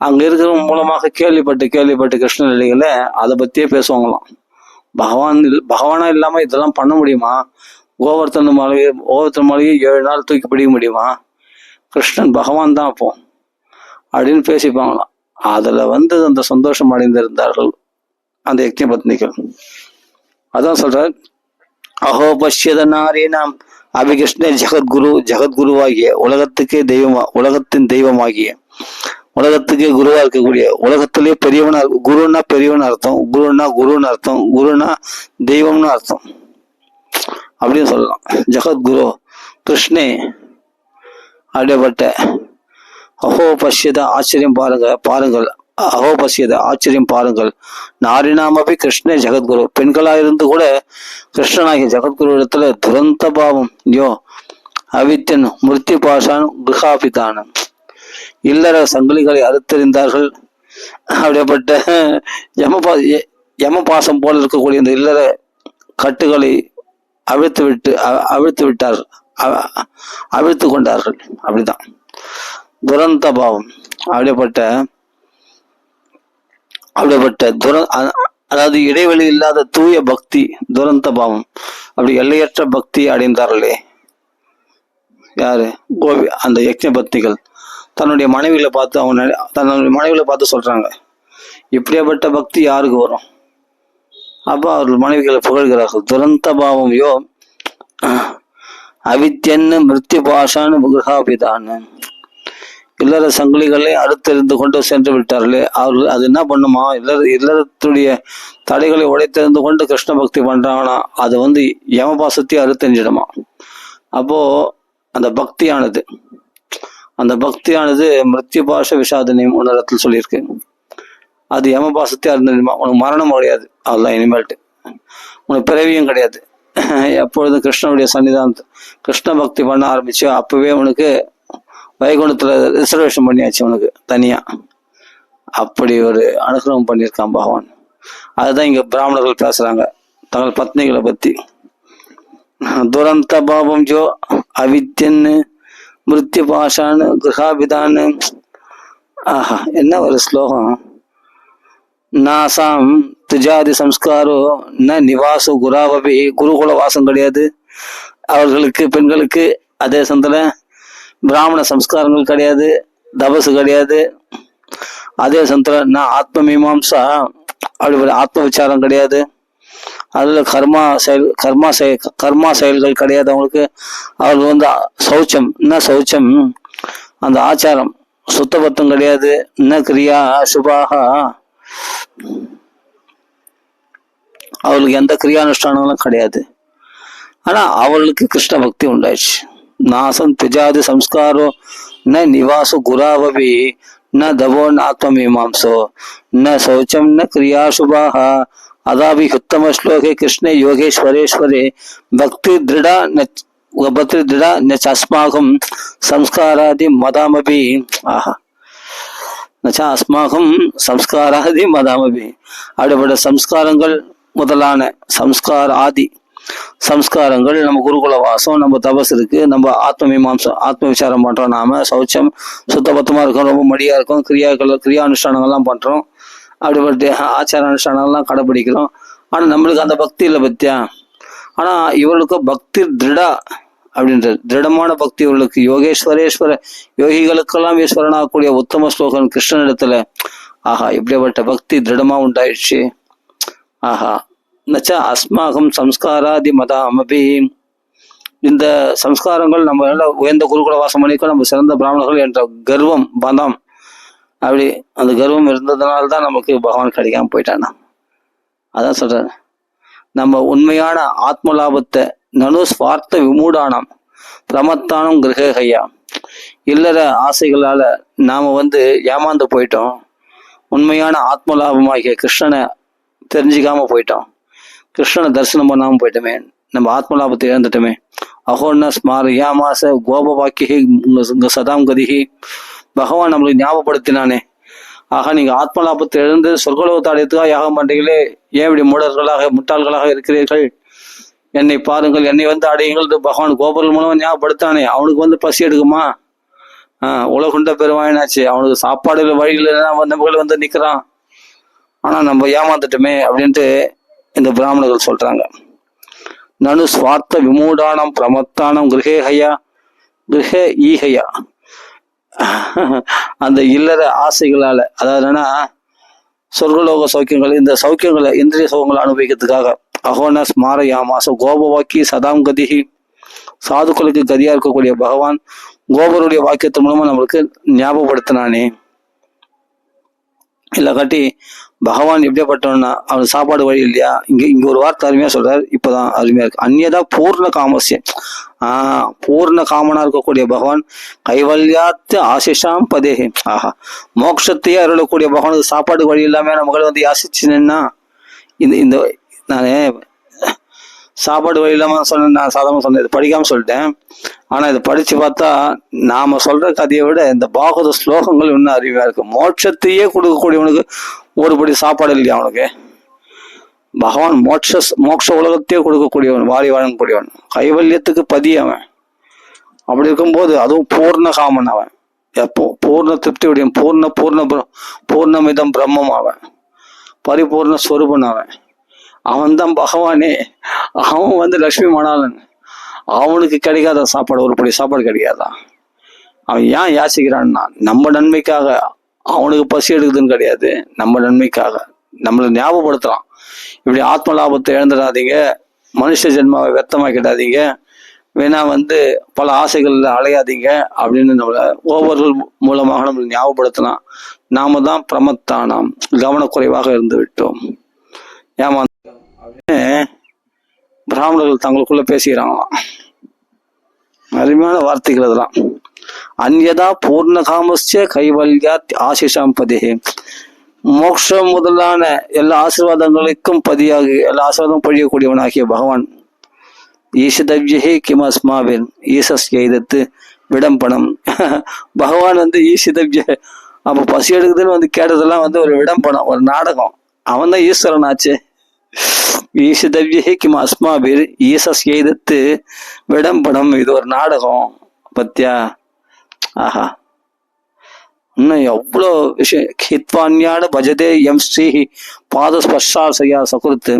அங்க இருக்கிறவங்க மூலமாக கேள்விப்பட்டு கிருஷ்ண லீலைகளை அதை பத்தியே பேசுவாங்களாம். பகவானா இல்லாம இதெல்லாம் பண்ண முடியுமா? கோவர்த்தன மலையை 7 நாள் தூக்கி பிடிக்க முடியுமா? கிருஷ்ணன் பகவான் தான் அப்போ அப்படின்னு பேசிப்பாங்களாம். அதுல அந்த சந்தோஷம் அடைந்திருந்தார்கள் அந்த யக்ஞ பத்னிகள். அதான் சொல்ற, அஹோ பஷ்யத நாரீனாம் அபிகிருஷ்ண ஜெகத்குருவாகிய உலகத்தின் தெய்வமாகிய உலகத்துக்கே குருவா இருக்கக்கூடிய, உலகத்திலே பெரியவனா, குருன்னா பெரியவன் அர்த்தம், குருன்னு அர்த்தம், குருனா தெய்வம்னு அர்த்தம் அப்படின்னு சொல்லலாம். ஜெகத்குரு கிருஷ்ணே அப்படிப்பட்ட அஹோ பஷ்யத ஆச்சரியம் பாருங்கள் அஹோ பஷ்யத ஆச்சரியம் பாருங்கள். நாரினாமபி கிருஷ்ண ஜெகத்குரு, பெண்களாயிருந்து கூட கிருஷ்ணனாகிய ஜெகத்குரு இடத்துல துரந்த பாவம் அவித்தன் மிருத்தி பாஷான் குஹாபிதானம், இல்லற சங்கிலிகளை அறுத்தறிந்தார்கள். அப்படிப்பட்ட யமபாசம் போல இருக்கக்கூடிய இந்த இல்லற கட்டுகளை அவிழ்த்து கொண்டார்கள். அப்படிதான் துரந்த பாவம். அதாவது இடைவெளி இல்லாத தூய பக்தி, துரந்த பாவம். அப்படி எல்லையற்ற பக்தி அடைந்தார்களே யாரு? கோபி, அந்த யக்ஞ பக்திகள் தன்னுடைய மனைவிகளை பார்த்து சொல்றாங்க, இப்படியாப்பட்ட பக்தி யாருக்கு வரும்? அப்ப அவர்கள் மனைவிகளை புகழ்கிறார்கள். துரந்த பாவம் யோ அவித்யன்னு மிருத்யு பாஷான்னு குருஹாபிதான்னு, இல்லற சங்கிலிகளை அடுத்தறிந்து கொண்டு சென்று விட்டார்களே அவர்கள். அது என்ன பண்ணுமா? இல்லறத்துடைய தடைகளை உடைத்தறிந்து கொண்டு கிருஷ்ண பக்தி பண்றாங்கன்னா அது யமபாசத்தை அறுத்தெஞ்சிடுமா. அப்போ அந்த பக்தியானது மிருத்யு பாஷ விஷாதனையும் உணரத்தில் சொல்லியிருக்கு. அது யமபாசத்தை அறுத்தெஞ்சிடுமா. உனக்கு மரணம் கிடையாது, அதெல்லாம் இனிமேல்ட்டு உனக்கு பிறவியும் கிடையாது. எப்பொழுதும் கிருஷ்ணனுடைய சன்னிதானத்தை கிருஷ்ண பக்தி பண்ண ஆரம்பிச்சு அப்பவே உனக்கு வைகுண்டத்துல ரிசர்வேஷன் பண்ணியாச்சு உனக்கு தனியா. அப்படி ஒரு அனுகிரகம் பண்ணியிருக்கான் பகவான். அதுதான் இங்க பிராமணர்கள் பேசுறாங்க தங்கள் பத்னிகளை பத்தி. துரந்த பாபம் ஜோ அவித்யன்னு மிருத்யு பாஷான்னு குஹாபிதான்னு. ஆஹா, என்ன ஒரு ஸ்லோகம். நாசாம் துஜாதி சம்ஸ்காரோ ந நிவாசோ குராவபி, குருகுல வாசம் கிடையாது அவர்களுக்கு, பெண்களுக்கு. அதே சமயத்துல பிராமண சம்ஸ்காரங்கள் கிடையாது, தபசு கிடையாது. அதே சமயத்துல நான் ஆத்ம மீமாம்சா, அப்படி ஆத்ம விசாரம் கிடையாது. அதுல கர்மா செயல்கள் கிடையாது அவங்களுக்கு. அவர்கள் சௌச்சம், என்ன சௌச்சம், அந்த ஆச்சாரம் சுத்தபத்தம் கிடையாது. என்ன கிரியா சுபாகா, அவர்களுக்கு எந்த கிரியானுஷ்டானங்களும் கிடையாது. ஆனா அவர்களுக்கு கிருஷ்ண பக்தி உண்டாயிடுச்சு. நாசம் திஜாதி சம்ஸ்காரோ ந நிவாசோ குராவபி ந தவோ ந ஆத்ம மீமாம்சோ ந சௌச்சம் ந கிரியா சுபாகா அதாபி உத்தம ஸ்லோகே கிருஷ்ணே யோகேஸ்வரேஸ்வரே பக்தி திருடா ந அஸ்மாகம் சம்ஸ்காராதி மதாமபி. ஆஹா, நச்சா அஸ்மாகம் சம்ஸ்காராதி மதாமபி. அப்படிப்பட்ட சம்ஸ்காரங்கள் முதலான ஆதி சம்ஸ்காரங்கள், நம்ம குருகுல வாசம், நம்ம தபஸ் இருக்கு, நம்ம ஆத்ம மீமாம்சம் ஆத்ம விசாரம் பண்றோம், நாம சௌச்சம் சுத்தபத்தமா இருக்கோம், ரொம்ப மடியா இருக்கும், கிரியானுஷ்டானங்கள்லாம் பண்றோம், அப்படிப்பட்ட ஆச்சார அனுஷ்டானங்கள்லாம் கடைபிடிக்கிறோம். ஆனா நம்மளுக்கு அந்த பக்தி இல்லை பத்தியா. ஆனா இவர்களுக்கு பக்தி திருடா அப்படின்ற திருடமான பக்தி உள்ளவர்களுக்கு யோகேஸ்வரேஸ்வர யோகிகளுக்கெல்லாம் ஈஸ்வரனாகக்கூடிய உத்தம ஸ்லோகன் கிருஷ்ணனிடத்துல. ஆஹா, இப்படிப்பட்ட பக்தி திருடமா உண்டாயிடுச்சு. ஆஹா, நச்சா அஸ்மாகம் சம்ஸ்காராதி மதாமபி. இந்த சம்ஸ்காரங்கள் நம்ம உயர்ந்த குருகுல வாசம் பண்ணிக்கோ, நம்ம சிறந்த பிராமணர்கள் என்ற கர்வம் பந்தம், அப்படி அந்த கர்வம் இருந்ததுனால்தான் நமக்கு பகவான் கிடைக்காம போயிட்டானா. அதான் சொல்றாரு, நம்ம உண்மையான ஆத்ம லாபத்தை நனு ஸ்வார்த்த விமூடானம் பிரமத்தானம் கிரகையா. இல்லற ஆசைகளால நாம ஏமாந்து போயிட்டோம். உண்மையான ஆத்ம லாபமாகிய கிருஷ்ணனை தெரிஞ்சுக்காம போயிட்டோம். கிருஷ்ணனை தரிசனம் பண்ணாம போயிட்டோமே, நம்ம ஆத்ம லாபத்தை இழந்துட்டோமே. அகோன்ன ஸ்மார யாமாச கோப வாக்கிய சதாம் கதிகி. பகவான் நம்மளுக்கு ஞாபகப்படுத்தினானே, ஆக நீங்க ஆத்ம லாபத்தை எழுந்து சொர்க்கலோகத்தை அடையத்துக்காக யாகம் பண்றீங்களே, ஏன் இப்படி மூடர்களாக முட்டாள்களாக இருக்கிறீர்கள்? என்னை பாருங்கள், என்னை அடையுங்கள். பகவான் கோபுரம் மூலம் ஞாபகப்படுத்தானே. அவனுக்கு பசி எடுக்குமா? உலகுண்ட பெருவாயனாச்சு, அவனுக்கு சாப்பாடு வழியில் நம்மகள் நிக்கிறான். ஆனா நம்ம ஏமாந்துட்டோமே அப்படின்ட்டு இந்த பிராமணர்கள் சொல்றாங்க. நனு ஸ்வார்த்த விமூடானம் பிரமத்தானம் கிரகேஹயா கிரக ஈஹயா. அந்த இல்லற ஆசைகளால, அதாவதுன்னா சொர்க்கலோக சௌக்கியங்கள், இந்த சௌக்கியங்களை இந்திரிய சுகங்களை அனுபவிக்கிறதுக்காக அகோன ஸ்மார யாமாச கோபவாக்கி சதாம் கதிகி. சாதுக்களுக்கு கதியா இருக்கக்கூடிய பகவான் கோபருடைய வாக்கியத்தின் மூலமா நம்மளுக்கு ஞாபகப்படுத்தினானே. இல்லை காட்டி பகவான் எப்படியாப்பட்டவன்னா அவனுக்கு சாப்பாடு வழி இல்லையா? இங்க ஒரு வார்த்தை அருமையா சொல்றாரு, இப்பதான் அருமையா இருக்கு. அந்நியதா பூர்ண காமசியம். பூர்ண காமனா இருக்கக்கூடிய பகவான் கைவல்யாத்து ஆசிஷாம் பதேகி. ஆஹா, மோட்சத்தையே அருளக்கூடிய பகவானுக்கு சாப்பாடு வழி இல்லாம நம்மகள் யாசிச்சுன்னா, இந்த நானே சாப்பாடு வழி இல்லாம சொன்னேன். நான் சாதாரண சொன்னேன், இது படிக்காம சொல்லிட்டேன். ஆனா இதை படிச்சு பார்த்தா நாம சொல்ற கதையை விட இந்த பாகவத ஸ்லோகங்கள் இன்னும் அறிவா இருக்கு. மோட்சத்தையே கொடுக்கக்கூடியவனுக்கு ஒருபடி சாப்பாடு இல்லையா அவனுக்கு? பகவான் மோட்ச உலகத்தையே கொடுக்கக்கூடியவன், வாரி வழங்கக்கூடியவன், கைவல்யத்துக்கு பதி அவன். அப்படி இருக்கும்போது அதுவும் பூர்ண காமன் அவன், எப்போ பூர்ண திருப்தி உடையவன், பூர்ணமிதம் பிரம்மம் அவன், பரிபூர்ண ஸ்வரூபன் அவன். அவன் தான் பகவானே. அவன் லட்சுமி மணாலன். அவனுக்கு கிடைக்காத சாப்பாடு, ஒருபடி சாப்பாடு கிடைக்காதா? அவன் ஏன் யாசிக்கிறான்னா நம்ம நன்மைக்காக. அவனுக்கு பசி எடுக்குதுன்னு கிடையாது, நம்ம நன்மைக்காக நம்மளை ஞாபகப்படுத்துறான். இப்படி ஆத்ம லாபத்தை இழந்துடாதீங்க, மனுஷ ஜென்மாவை வெத்தமாக்கிடாதீங்க, வேணா பல ஆசைகள்ல அலையாதீங்க அப்படின்னு நம்மளை ஒவ்வொருவர் மூலமாக நம்மளை ஞாபகப்படுத்தலாம். நாம தான் பிரமத்தானாம் கவனக்குறைவாக இருந்து விட்டோம், ஏமா அப்படின்னு பிராமணர்கள் தங்களுக்குள்ள பேசிக்கிறாங்களாம். அருமையான வார்த்தைகள் அதெல்லாம். அந்யதா பூர்ண காமஸ்ய கைவல்யா ஆசிஷாம் பதிகே. மோட்சம் முதலான எல்லா ஆசீர்வாதங்களுக்கும் பதியாக, எல்லா ஆசீர்வாதம் பொழியக்கூடியவனாகிய பகவான் ஈஷிதவ்யே கிம் அஸ்மாவின் ஈசஸ் எய்தத்து விடம்பனம். பகவான் ஈஷிதவ்ய, அப்ப பசி எடுக்குதுன்னு கேட்டதெல்லாம் ஒரு விடம்பனம், ஒரு நாடகம். அவன் தான் ஈஸ்வரன் ஆச்சு. ஈஷிதவ்யே கிம் அஸ்மாபிர் ஈசஸ் எய்தத்து விடம்பனம். இது ஒரு நாடகம் பத்தியா? ஆஹா, இன்னும் எவ்வளோ விஷயம். ஹித்வான்யாடு பஜதே எம் ஸ்ரீ பாதஸ்பர்ஷாசையா சகுருத்து.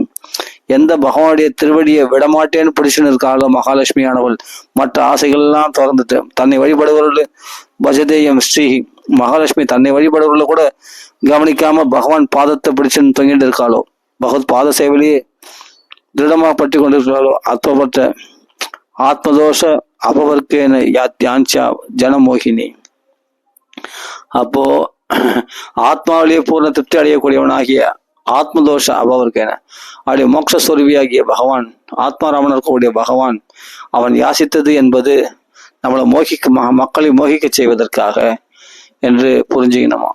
எந்த பகவானுடைய திருவடியை விடமாட்டேன்னு பிடிச்சுன்னு இருக்காளோ மகாலட்சுமியானவள், மற்ற ஆசைகள்லாம் திறந்துட்டு தன்னை வழிபடுவர்கள் பஜதே எம் ஸ்ரீ. மகாலட்சுமி தன்னை வழிபடுவர்களை கூட கவனிக்காம பகவான் பாதத்தை பிடிச்சுன்னு தொங்கிட்டு இருக்காளோ, பகவத் பாத சேவையிலேயே திருடமா பற்றி கொண்டிருக்கிறாளோ, அர்த்தப்பட்ட ஆத்மதோஷ அபவர்க்கேன யாத்யான்சா ஜனமோகினி. அப்போ ஆத்மாவிலேயே பூர்ண திருப்தி அடையக்கூடியவனாகிய ஆத்மதோஷ அபவர்க்கேன அவருடைய மோட்சஸ்வரூபியாகிய பகவான், ஆத்மாராமன் இருக்கக்கூடிய பகவான் அவன் யாசித்தது என்பது நம்மளை மக்களை மோகிக்க செய்வதற்காக என்று புரிஞ்சுக்கணுமா.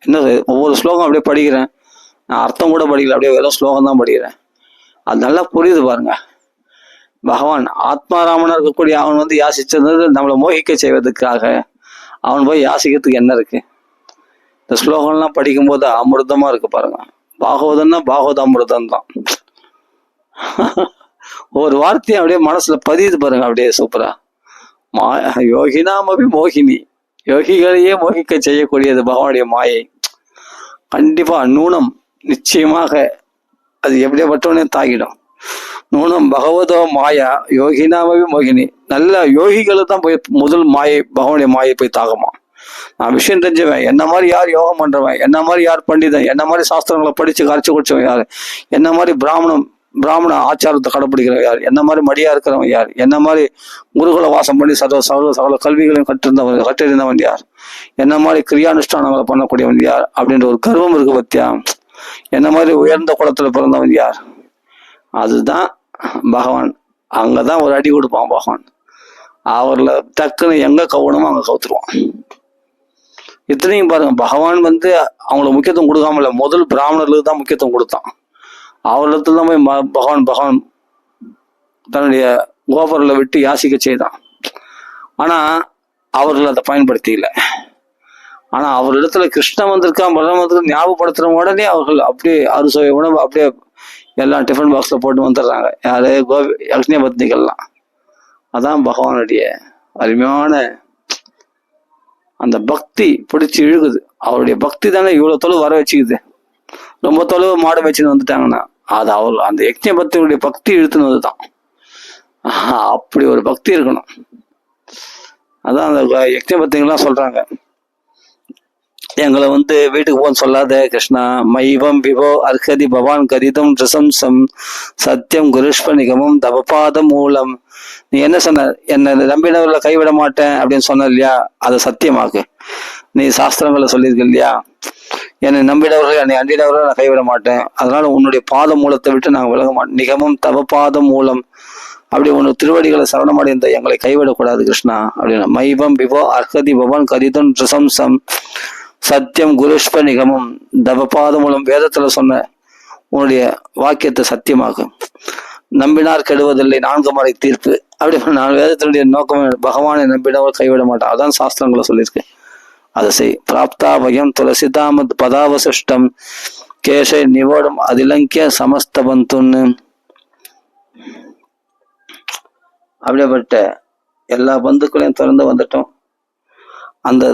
இன்னும் ஒவ்வொரு ஸ்லோகம் அப்படியே படிக்கிறேன், நான் அர்த்தம் கூட படிக்கல, அப்படியே வெறும் ஸ்லோகம் தான் படிக்கிறேன். அது நல்லா புரியுது பாருங்க. பகவான் ஆத்மாராமனா இருக்கக்கூடிய அவன் யாசிச்சது நம்மளை மோகிக்க செய்வதற்காக. அவன் போய் யாசிக்கிறதுக்கு என்ன இருக்கு? இந்த ஸ்லோகம்லாம் படிக்கும்போது அமிர்தமா இருக்கு பாருங்க. பாகவதம்னா பாகவத அமிர்தம் தான். ஒரு வார்த்தையும் அப்படியே மனசுல பதியுது பாருங்க, அப்படியே சூப்பரா. யோகினாமபி மோகினி, யோகிகளையே மோகிக்க செய்யக்கூடியது பகவானுடைய மாயை. கண்டிப்பா நூனம் நிச்சயமாக அது எப்படியாப்பட்டவனே தாக்கிடும். நூனம் பகவதோ மாயா யோகினாவே மோகினி. நல்ல யோகிகளை தான் போய் முதல் மாயை பகவானுடைய மாயை போய் தாகமா. நான் விஷயம் தெரிஞ்சவன், என்ன மாதிரி யார் யோகம் பண்றவன், என்ன மாதிரி யார் பண்டிதன், என்ன மாதிரி சாஸ்திரங்களை படிச்சு கரைச்சு குடிச்சவன் யார், என்ன மாதிரி பிராமண ஆச்சாரத்தை கடைப்பிடிக்கிறவன் யார், என்ன மாதிரி மடியா இருக்கிறவன் யார், என்ன மாதிரி குருகுல வாசம் பண்ணி சகல கல்விகளையும் கற்றிருந்தவன் யார், என்ன மாதிரி கிரியானுஷ்டானங்களை பண்ணக்கூடியவன் யார் அப்படின்ற ஒரு கர்வம் இருக்கு பத்தியா. என்ன மாதிரி உயர்ந்த குளத்துல பிறந்தவன் யார், அதுதான் பகவான். அங்கதான் ஒரு அடி கொடுப்பான் பகவான். அவர்ல டக்குன்னு எங்க கவனமோ அங்க கவுத்துருவான். இத்தனையும் பாருங்க, பகவான் அவங்களுக்கு முக்கியத்துவம் கொடுக்காமல முதல் பிராமணர்களுக்கு தான் முக்கியத்துவம் கொடுத்தான். அவரிடத்துல தான் போய் பகவான் தன்னுடைய கோபுரங்களை விட்டு யாசிக்க செய்தான். ஆனா அவர்கள் அதை பயன்படுத்திக்கல. ஆனா அவரிடத்துல கிருஷ்ணன் வந்திருக்கான், பலராம வந்திருக்க ஞாபகப்படுத்துற உடனே அவர்கள் அப்படியே அறுசுவை உணவு அப்படியே எல்லாம் டிஃபன் பாக்ஸ்ல போட்டு வந்துடுறாங்க. யாரு யக்ஞ பத்னிகள்லாம். அதான் பகவானுடைய அருமையான அந்த பக்தி பிடிச்சி இழுகுது. அவருடைய பக்தி தானே இவ்வளவு தொலைவு வர வச்சுக்குது. ரொம்ப தொலைவு மாடு வச்சுன்னு வந்துட்டாங்கன்னா அது அவர் அந்த யக்ஞ பக்தியுடைய பக்தி இழுத்துன்னு வந்துதான். அப்படி ஒரு பக்தி இருக்கணும். அதான் அந்த யக்ஞ பக்திகள்லாம் சொல்றாங்க, எங்களை வீட்டுக்கு போன்னு சொல்லாத கிருஷ்ணா, மைவம் விபோ அர்ஹதி பவான் கரிதம் ரிசம்சம் சத்தியம் குருஷ்ப நிகமம் தவபாத மூலம். நீ என்ன சொன்ன, என்னை நம்பினவர்களை கைவிட மாட்டேன் அப்படின்னு சொன்ன இல்லையா, அதை சத்தியமாக்கு. நீ சாஸ்திரங்களை சொல்லியிருக்க இல்லையா, என்னை நம்பினவர்கள் என்னை அண்டினவர்கள் நான் கைவிட மாட்டேன், அதனால உன்னுடைய பாத மூலத்தை விட்டு நாங்கள் விலக மாட்டோம். நிகமம் தவபாத மூலம், அப்படி உன்னு திருவடிகளை சரணமடைந்த எங்களை கைவிடக்கூடாது கிருஷ்ணா அப்படின்னா. மைவம் விபோ அர்ஹதி பவான் கரிதம் ரிசம்சம் சத்தியம் குருஷ்ப நிகமம் தவபாத மூலம். வேதத்துல சொன்ன உன்னுடைய வாக்கியத்தை சத்தியமாகும். நம்பினார் கெடுவதில்லை, 4 முறை தீர்ப்பு. அப்படி நான் வேதத்தினுடைய நோக்கம் பகவானை நம்பினவர் கைவிட மாட்டான். அதான் சாஸ்திரங்களை சொல்லியிருக்கு. அதை செய். பிராப்தா பயம் துளசிதாமத் பதாவசிஷ்டம் கேசை நிவோடம் அதிலங்கிய சமஸ்தபந்துன்னு. அப்படிப்பட்ட எல்லா பந்துக்களையும் திறந்து வந்துட்டோம். அந்த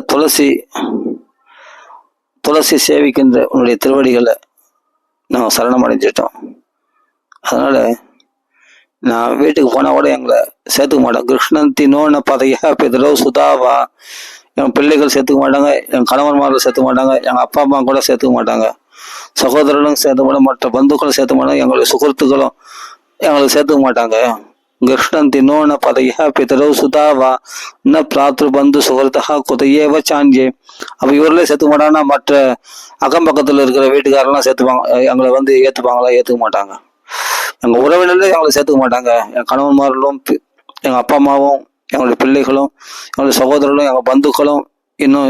துளசி சேவிக்கின்ற உன்னுடைய திருவடிகளை நாங்கள் சரணம் அடைஞ்சிட்டோம். அதனால நான் வீட்டுக்கு போனா கூட எங்களை சேர்த்துக்க மாட்டேன். கிருஷ்ணன் தினோன பதையா பிதரோ சுதாவா. என் பிள்ளைகள் சேர்த்துக்க மாட்டாங்க, என் கணவன்மார்கள் சேர்த்துக்க மாட்டாங்க, எங்கள் அப்பா அம்மா கூட சேர்த்துக்க மாட்டாங்க, சகோதரர்களும் சேர்த்துக்க மாட்டாங்க, மற்ற பந்துக்களும் சேர்த்துக்க மாட்டாங்க, எங்களுடைய சுகத்துக்களும் எங்களுக்கு சேர்த்துக்க மாட்டாங்க. கிருஷ்ணன் தினோன பதையா பிதரோ சுதாவா ந பிராத்ரு பந்து சுகர்த்தா குதையேவ சாஞ்சே. அப்ப இவர்களே சேர்த்துக்க மாட்டாங்கன்னா மற்ற அக்கம் பக்கத்துல இருக்கிற வீட்டுக்காரெல்லாம் சேர்த்துப்பாங்க, எங்களை ஏத்துப்பாங்களா? ஏத்துக்க மாட்டாங்க. எங்க உறவினர்களே எங்களை சேர்த்துக்க மாட்டாங்க. என் கணவன்மார்களும் எங்க அப்பா அம்மாவும் எங்களுடைய பிள்ளைகளும் எங்களுடைய சகோதரர்களும் எங்க பந்துக்களும் இன்னும்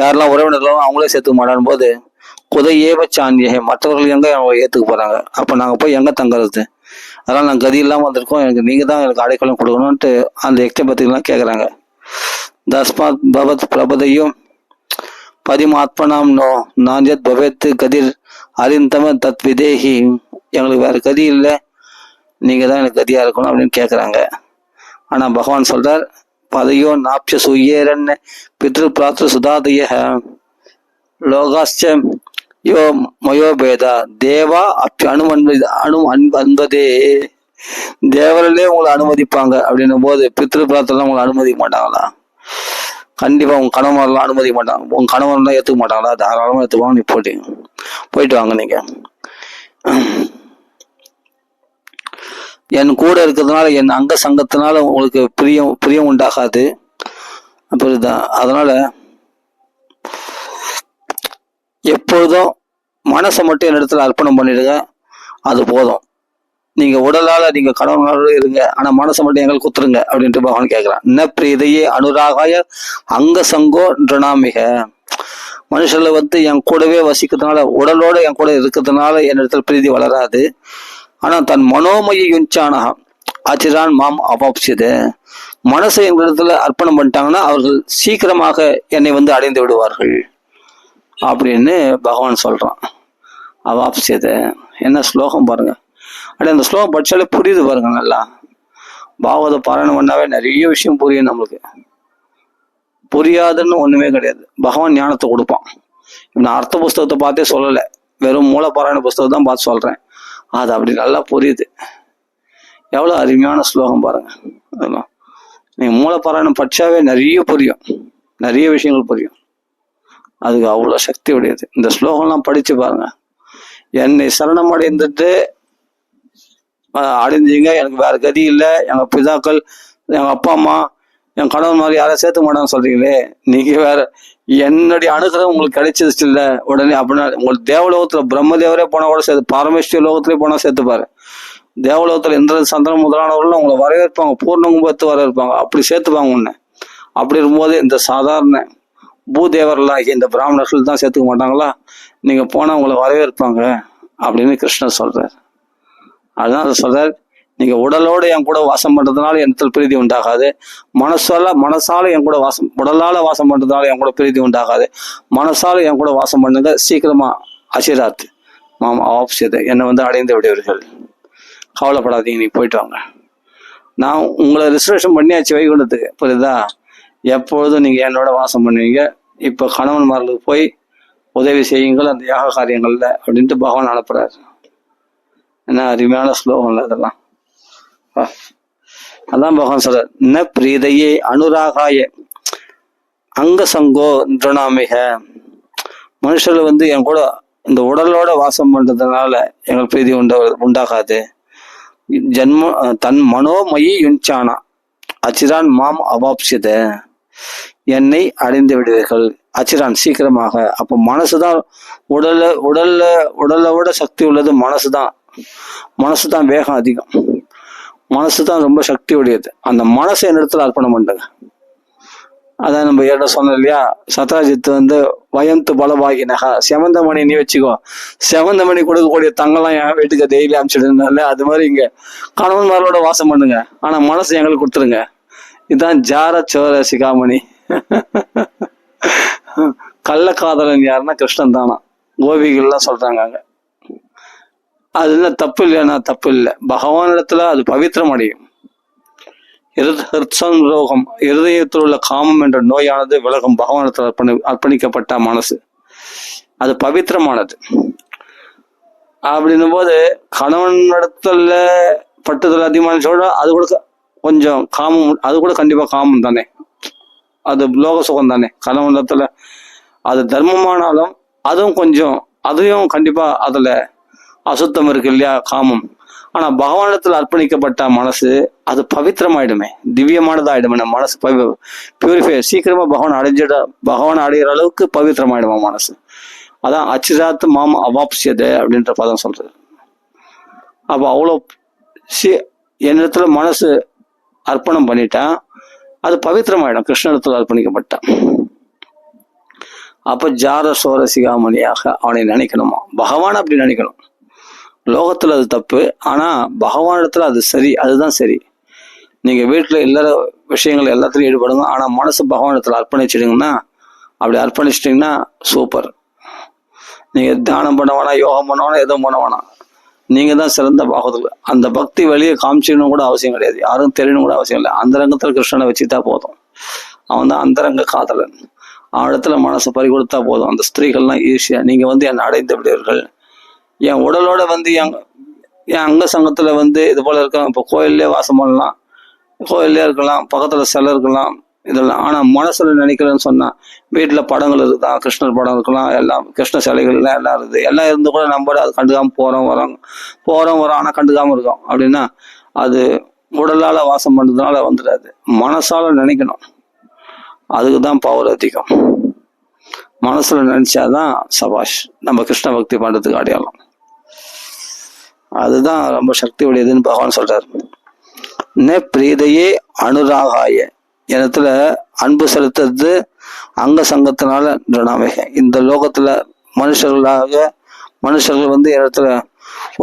யாரெல்லாம் உறவினர்களும் அவங்களே சேர்த்துக்க மாட்டான் போது குதையேவ சாஞ்சியே, மற்றவர்கள் எங்க ஏத்துக்க போறாங்க? அப்ப நாங்க போய் எங்க தங்குறது? அதனால நாங்கள் கதி இல்லாமல் வந்திருக்கோம், நீங்க தான் எனக்கு அடைக்கலம் கொடுக்கணும்ட்டு அந்த யக்ஞ பத்திரிலாம் கேட்குறாங்க. தஸ்மாத் பவத் பிரபதையும் பதிமாத்மனாம் நோ நாஞ்சத் பவேத் கதிர் அறிந்தம தத் விதேகி. எங்களுக்கு வேற கதி இல்லை, நீங்க தான் எனக்கு கதியா இருக்கணும் அப்படின்னு கேட்குறாங்க. ஆனா பகவான் சொல்றார், பதையோ நாப்ச சுயேரன் பித்ரு பிராத்ரு சுதாதய லோகாஸ்ச யோ மயோ பேதா தேவா அன்பதே. தேவர்களே உங்களை அனுமதிப்பாங்க அப்படின்னும் போது பித்ரு பிரார்த்தனை உங்களை அனுமதிக்க மாட்டாங்களா? கண்டிப்பா உங்க கணவன்லாம் அனுமதிக்க மாட்டாங்க. உங்க கணவன்லாம் ஏத்துக்க மாட்டாங்களா? தாராளமா ஏத்துக்குவாங்க. நீ போயிட்டு வாங்க. நீங்க என் கூட இருக்கிறதுனால, என் அங்க சங்கத்தினால உங்களுக்கு பிரியம் உண்டாகாது. அப்படிதான். அதனால எப்பொழுதும் மனசை மட்டும் என் இடத்துல அர்ப்பணம் பண்ணிடுங்க, அது போதும். நீங்க உடலால நீங்க கணவனால இருங்க, ஆனா மனசை மட்டும் எங்களுக்கு குத்துருங்க அப்படின்ட்டு பகவான் கேட்கிறான். ந பிரீதையே அனுராகாய அங்க சங்கோ நிருணாமிக. மனுஷர்ல என் கூடவே வசிக்கிறதுனால, உடலோட என் கூட இருக்கிறதுனால என் இடத்துல பிரீதி வளராது. ஆனா தன் மனோமய யுஞ்சானகா ஆச்சிரான் மாம் அபாப்சியது. மனசை எங்க இடத்துல அர்ப்பணம் பண்ணிட்டாங்கன்னா அவர்கள் சீக்கிரமாக என்னை அடைந்து விடுவார்கள் அப்படின்னு பகவான் சொல்றான். அவாப்சியது என்ன ஸ்லோகம் பாருங்க. அப்படியே அந்த ஸ்லோகம் படிச்சாலே புரியுது பாருங்க. நல்லா பாகவத பாராயணம் பண்ணாவே நிறைய விஷயம் புரியும் நம்மளுக்கு. புரியாதுன்னு ஒண்ணுமே கிடையாது. பகவான் ஞானத்தை கொடுப்பான். நான் அர்த்த புஸ்தகத்தை பார்த்தே சொல்லலை, வெறும் மூல பாராயண புஸ்தகம் தான் பார்த்து சொல்றேன். அது அப்படி நல்லா புரியுது. எவ்வளோ அருமையான ஸ்லோகம் பாருங்க. அதெல்லாம் நீங்கள் மூலப்பாராயணம் படிச்சாவே நிறைய புரியும், நிறைய விஷயங்கள் புரியும். அதுக்கு அவ்வளோ சக்தி உடையது. இந்த ஸ்லோகம்லாம் படிச்சு பாருங்க. என்னை சரணம் அடைந்துட்டு அடைஞ்சீங்க, எனக்கு வேற கதி இல்லை, எங்க பிதாக்கள், எங்க அப்பா அம்மா, என் கணவன் மாதிரி யாரும் சேர்த்துக்க மாட்டான்னு சொல்றீங்களே, நீங்க வேற என்னுடைய அணுகிறம் உங்களுக்கு கிடைச்சிருச்சு இல்லை உடனே அப்படின்னா உங்களுக்கு தேவலோகத்துல பிரம்மதேவரே போனா கூட சேர்த்து, பாரமேஸ்வரிய லோகத்திலே போனா சேர்த்துப்பாரு. தேவலோகத்துல இந்திர சந்திரன் முதலானவர்களும் உங்களை வரவேற்பாங்க, பூர்ணகும்பத்து வரவேற்பாங்க, அப்படி சேர்த்துப்பாங்க உன்னை. அப்படி இருக்கும்போது இந்த சாதாரண பூதேவர்களாகி இந்த பிராமணர்கள் தான் சேர்த்துக்க மாட்டாங்களா, நீங்க போனா உங்களை வரவேற்பாங்க அப்படின்னு கிருஷ்ணர் சொல்றார். அதுதான் அதை சொல்றார், நீங்க உடலோடு என் கூட வாசம் பண்றதுனால எனக்கு பிரீதி உண்டாகாது, மனசால என் கூட வாசம், உடலால வாசம் பண்றதுனால என் கூட பிரீதி உண்டாகாது, மனசால என் கூட வாசம் பண்ணுங்க, சீக்கிரமா அசிராத் மாமா ஆப்சியதை என்னை அடைந்து விடுவீர்கள், கவலைப்படாதீங்க, நீ போயிட்டு வாங்க, நான் உங்களை ரிசர்வேஷன் பண்ணியாச்சு வைகுண்டத்துக்கு, புரியுதா, எப்பொழுதும் நீங்க என்னோட வாசம் பண்ணுவீங்க, இப்ப கணவன்மார்களுக்கு போய் உதவி செய்யுங்கள் அந்த யாக காரியங்கள்ல அப்படின்ட்டு பகவான் அனுப்புறாரு. என்ன அருமையான ஸ்லோகம்ல அதெல்லாம். அதான் பகவான் சொல்ற, ந பிரீதையே அனுராகாய அங்க சங்கோ நிருணாமிக, மனுஷர்கள் என் கூட இந்த உடலோட வாசம் பண்றதுனால எங்களுக்கு பிரீதி உண்டாகாது. ஜன்ம தன் மனோமயி யுஞ்சானா அச்சிரான் மாம் அவாப்சியத, என்னை அடைந்து விடுவீர்கள் அச்சிரான் சீக்கிரமாக. அப்போ மனசுதான் உடலை விட சக்தி உள்ளது மனசுதான். மனசுதான் வேகம் அதிகம், மனசுதான் ரொம்ப சக்தி உடையது. அந்த மனசை என்னிடத்துல அர்ப்பணம் பண்ணுங்க. அதான் நம்ம ஏற்ற சொன்னோம் இல்லையா, சத்ராஜித் வயந்து பலபாகினகா, செவந்த மணி நீ வச்சுக்கோ, செவந்த மணி கொடுக்கக்கூடிய தங்கெல்லாம் என் வீட்டுக்கு டெய்லி அனுப்பிச்சிடுனால, அது மாதிரி இங்க கணவன்மாரோட வாசம் பண்ணுங்க, ஆனா மனசு எங்களுக்கு கொடுத்துருங்க. இதுதான் ஜார சோர சிகாமணி. கள்ளக்காதலன் யாருன்னா கிருஷ்ணன் தானா, கோபிகள்லாம் சொல்றாங்க அங்க. அது என்ன தப்பு இல்லைன்னா தப்பு இல்லை, பகவானிடத்துல அது பவித்திரம் அடையும். ரோகம், இருதயத்தில் உள்ள காமம் என்ற நோயானது விலகும். பகவானத்தில் அர்ப்பணிக்கப்பட்ட மனசு அது பவித்திரமானது. அப்படின்னும் போது கணவன் இடத்துல பட்டுதல் அதிகமான சொல்ற, அது கூட கொஞ்சம் காமம், அது கூட கண்டிப்பா காமம் தானே, அது லோக சுகம் தானே. கணவன் இடத்துல அது தர்மமானாலும் அதுவும் கொஞ்சம், அதையும் கண்டிப்பா அதுல அசுத்தம் இருக்கு இல்லையா, காமம். ஆனா பகவானிடத்துல அர்ப்பணிக்கப்பட்ட மனசு அது பவித்திரமாயிடுமே, திவ்யமானதாயிடுமே. நம்ம மனசு பியூரிஃபை, சீக்கிரமா பகவான் அடைகிற அளவுக்கு பவித்திரமாயிடுமா மனசு. அதான் அச்சிராத் மாம் அவாப்சியதை அப்படின்ற பதம் சொல்றது. அப்போ அவ்வளோ என்னிடத்துல மனசு அர்ப்பணம் பண்ணிட்டா அது பவித்திரமாயிடும், கிருஷ்ணனிடத்துல அர்ப்பணிக்கப்பட்டான். அப்ப ஜார சோர சிகாமணியாக அவனை நினைக்கணுமா, பகவான் அப்படி நினைக்கணும். லோகத்துல அது தப்பு, ஆனா பகவானிடத்துல அது சரி, அதுதான் சரி. நீங்க வீட்டுல எல்லா விஷயங்கள் எல்லாத்துலயும் ஈடுபடுங்க, ஆனா மனசு பகவானிடத்துல அர்ப்பணிச்சிடுங்கன்னா, அப்படி அர்ப்பணிச்சிட்டிங்கன்னா சூப்பர். நீங்க தியானம் பண்ண வேணாம், யோகம் பண்ண வேணாம், எதுவும் பண்ண வேணாம், நீங்க தான் சிறந்த பாகத்துல. அந்த பக்தி வெளியே காமிச்சிக்கணும் கூட அவசியம் கிடையாது, யாரும் தெரியணும் கூட அவசியம் இல்லை. அந்தரங்கத்துல கிருஷ்ணனை வச்சுட்டா போதும், அவன் தான் அந்தரங்க காதலன். அவனிடத்துல மனசை பறி கொடுத்தா போதும். அந்த ஸ்திரீகள்லாம் ஈஸியா நீங்க என்னை அடைந்து விடுவீர்கள். என் உடலோட என் அங்க சங்கத்துல இது போல இருக்கலாம். இப்போ கோயிலே வாசம் பண்ணலாம், கோயிலே இருக்கலாம், பக்கத்துல சிலை இருக்கலாம், இதெல்லாம். ஆனா மனசுல நினைக்கிறேன்னு சொன்னா, வீட்டுல படங்கள் இருக்குதான், கிருஷ்ணர் படம் இருக்கலாம், எல்லாம் கிருஷ்ண சிலைகள் எல்லாம் இருக்குது. எல்லாம் இருந்து கூட நம்ம அது கண்டுக்காம போறோம் வரோம், ஆனா கண்டுக்காம இருக்கோம் அப்படின்னா, அது உடலால வாசம் பண்றதுனால வந்துடாது, மனசால நினைக்கணும். அதுக்குதான் பவர் அதிகம். மனசுல நினைச்சாதான் சபாஷ், நம்ம கிருஷ்ண பக்தி பண்றதுக்கு அடையாளம். அதுதான் ரொம்ப சக்தி உடையதுன்னு பகவான் சொல்றாரு. ந பிரீதையே அனுராகாய, இடத்துல அன்பு செலுத்துறது அங்க சங்கத்தினால நிருணாமிக. இந்த லோகத்துல மனுஷர்கள் இடத்துல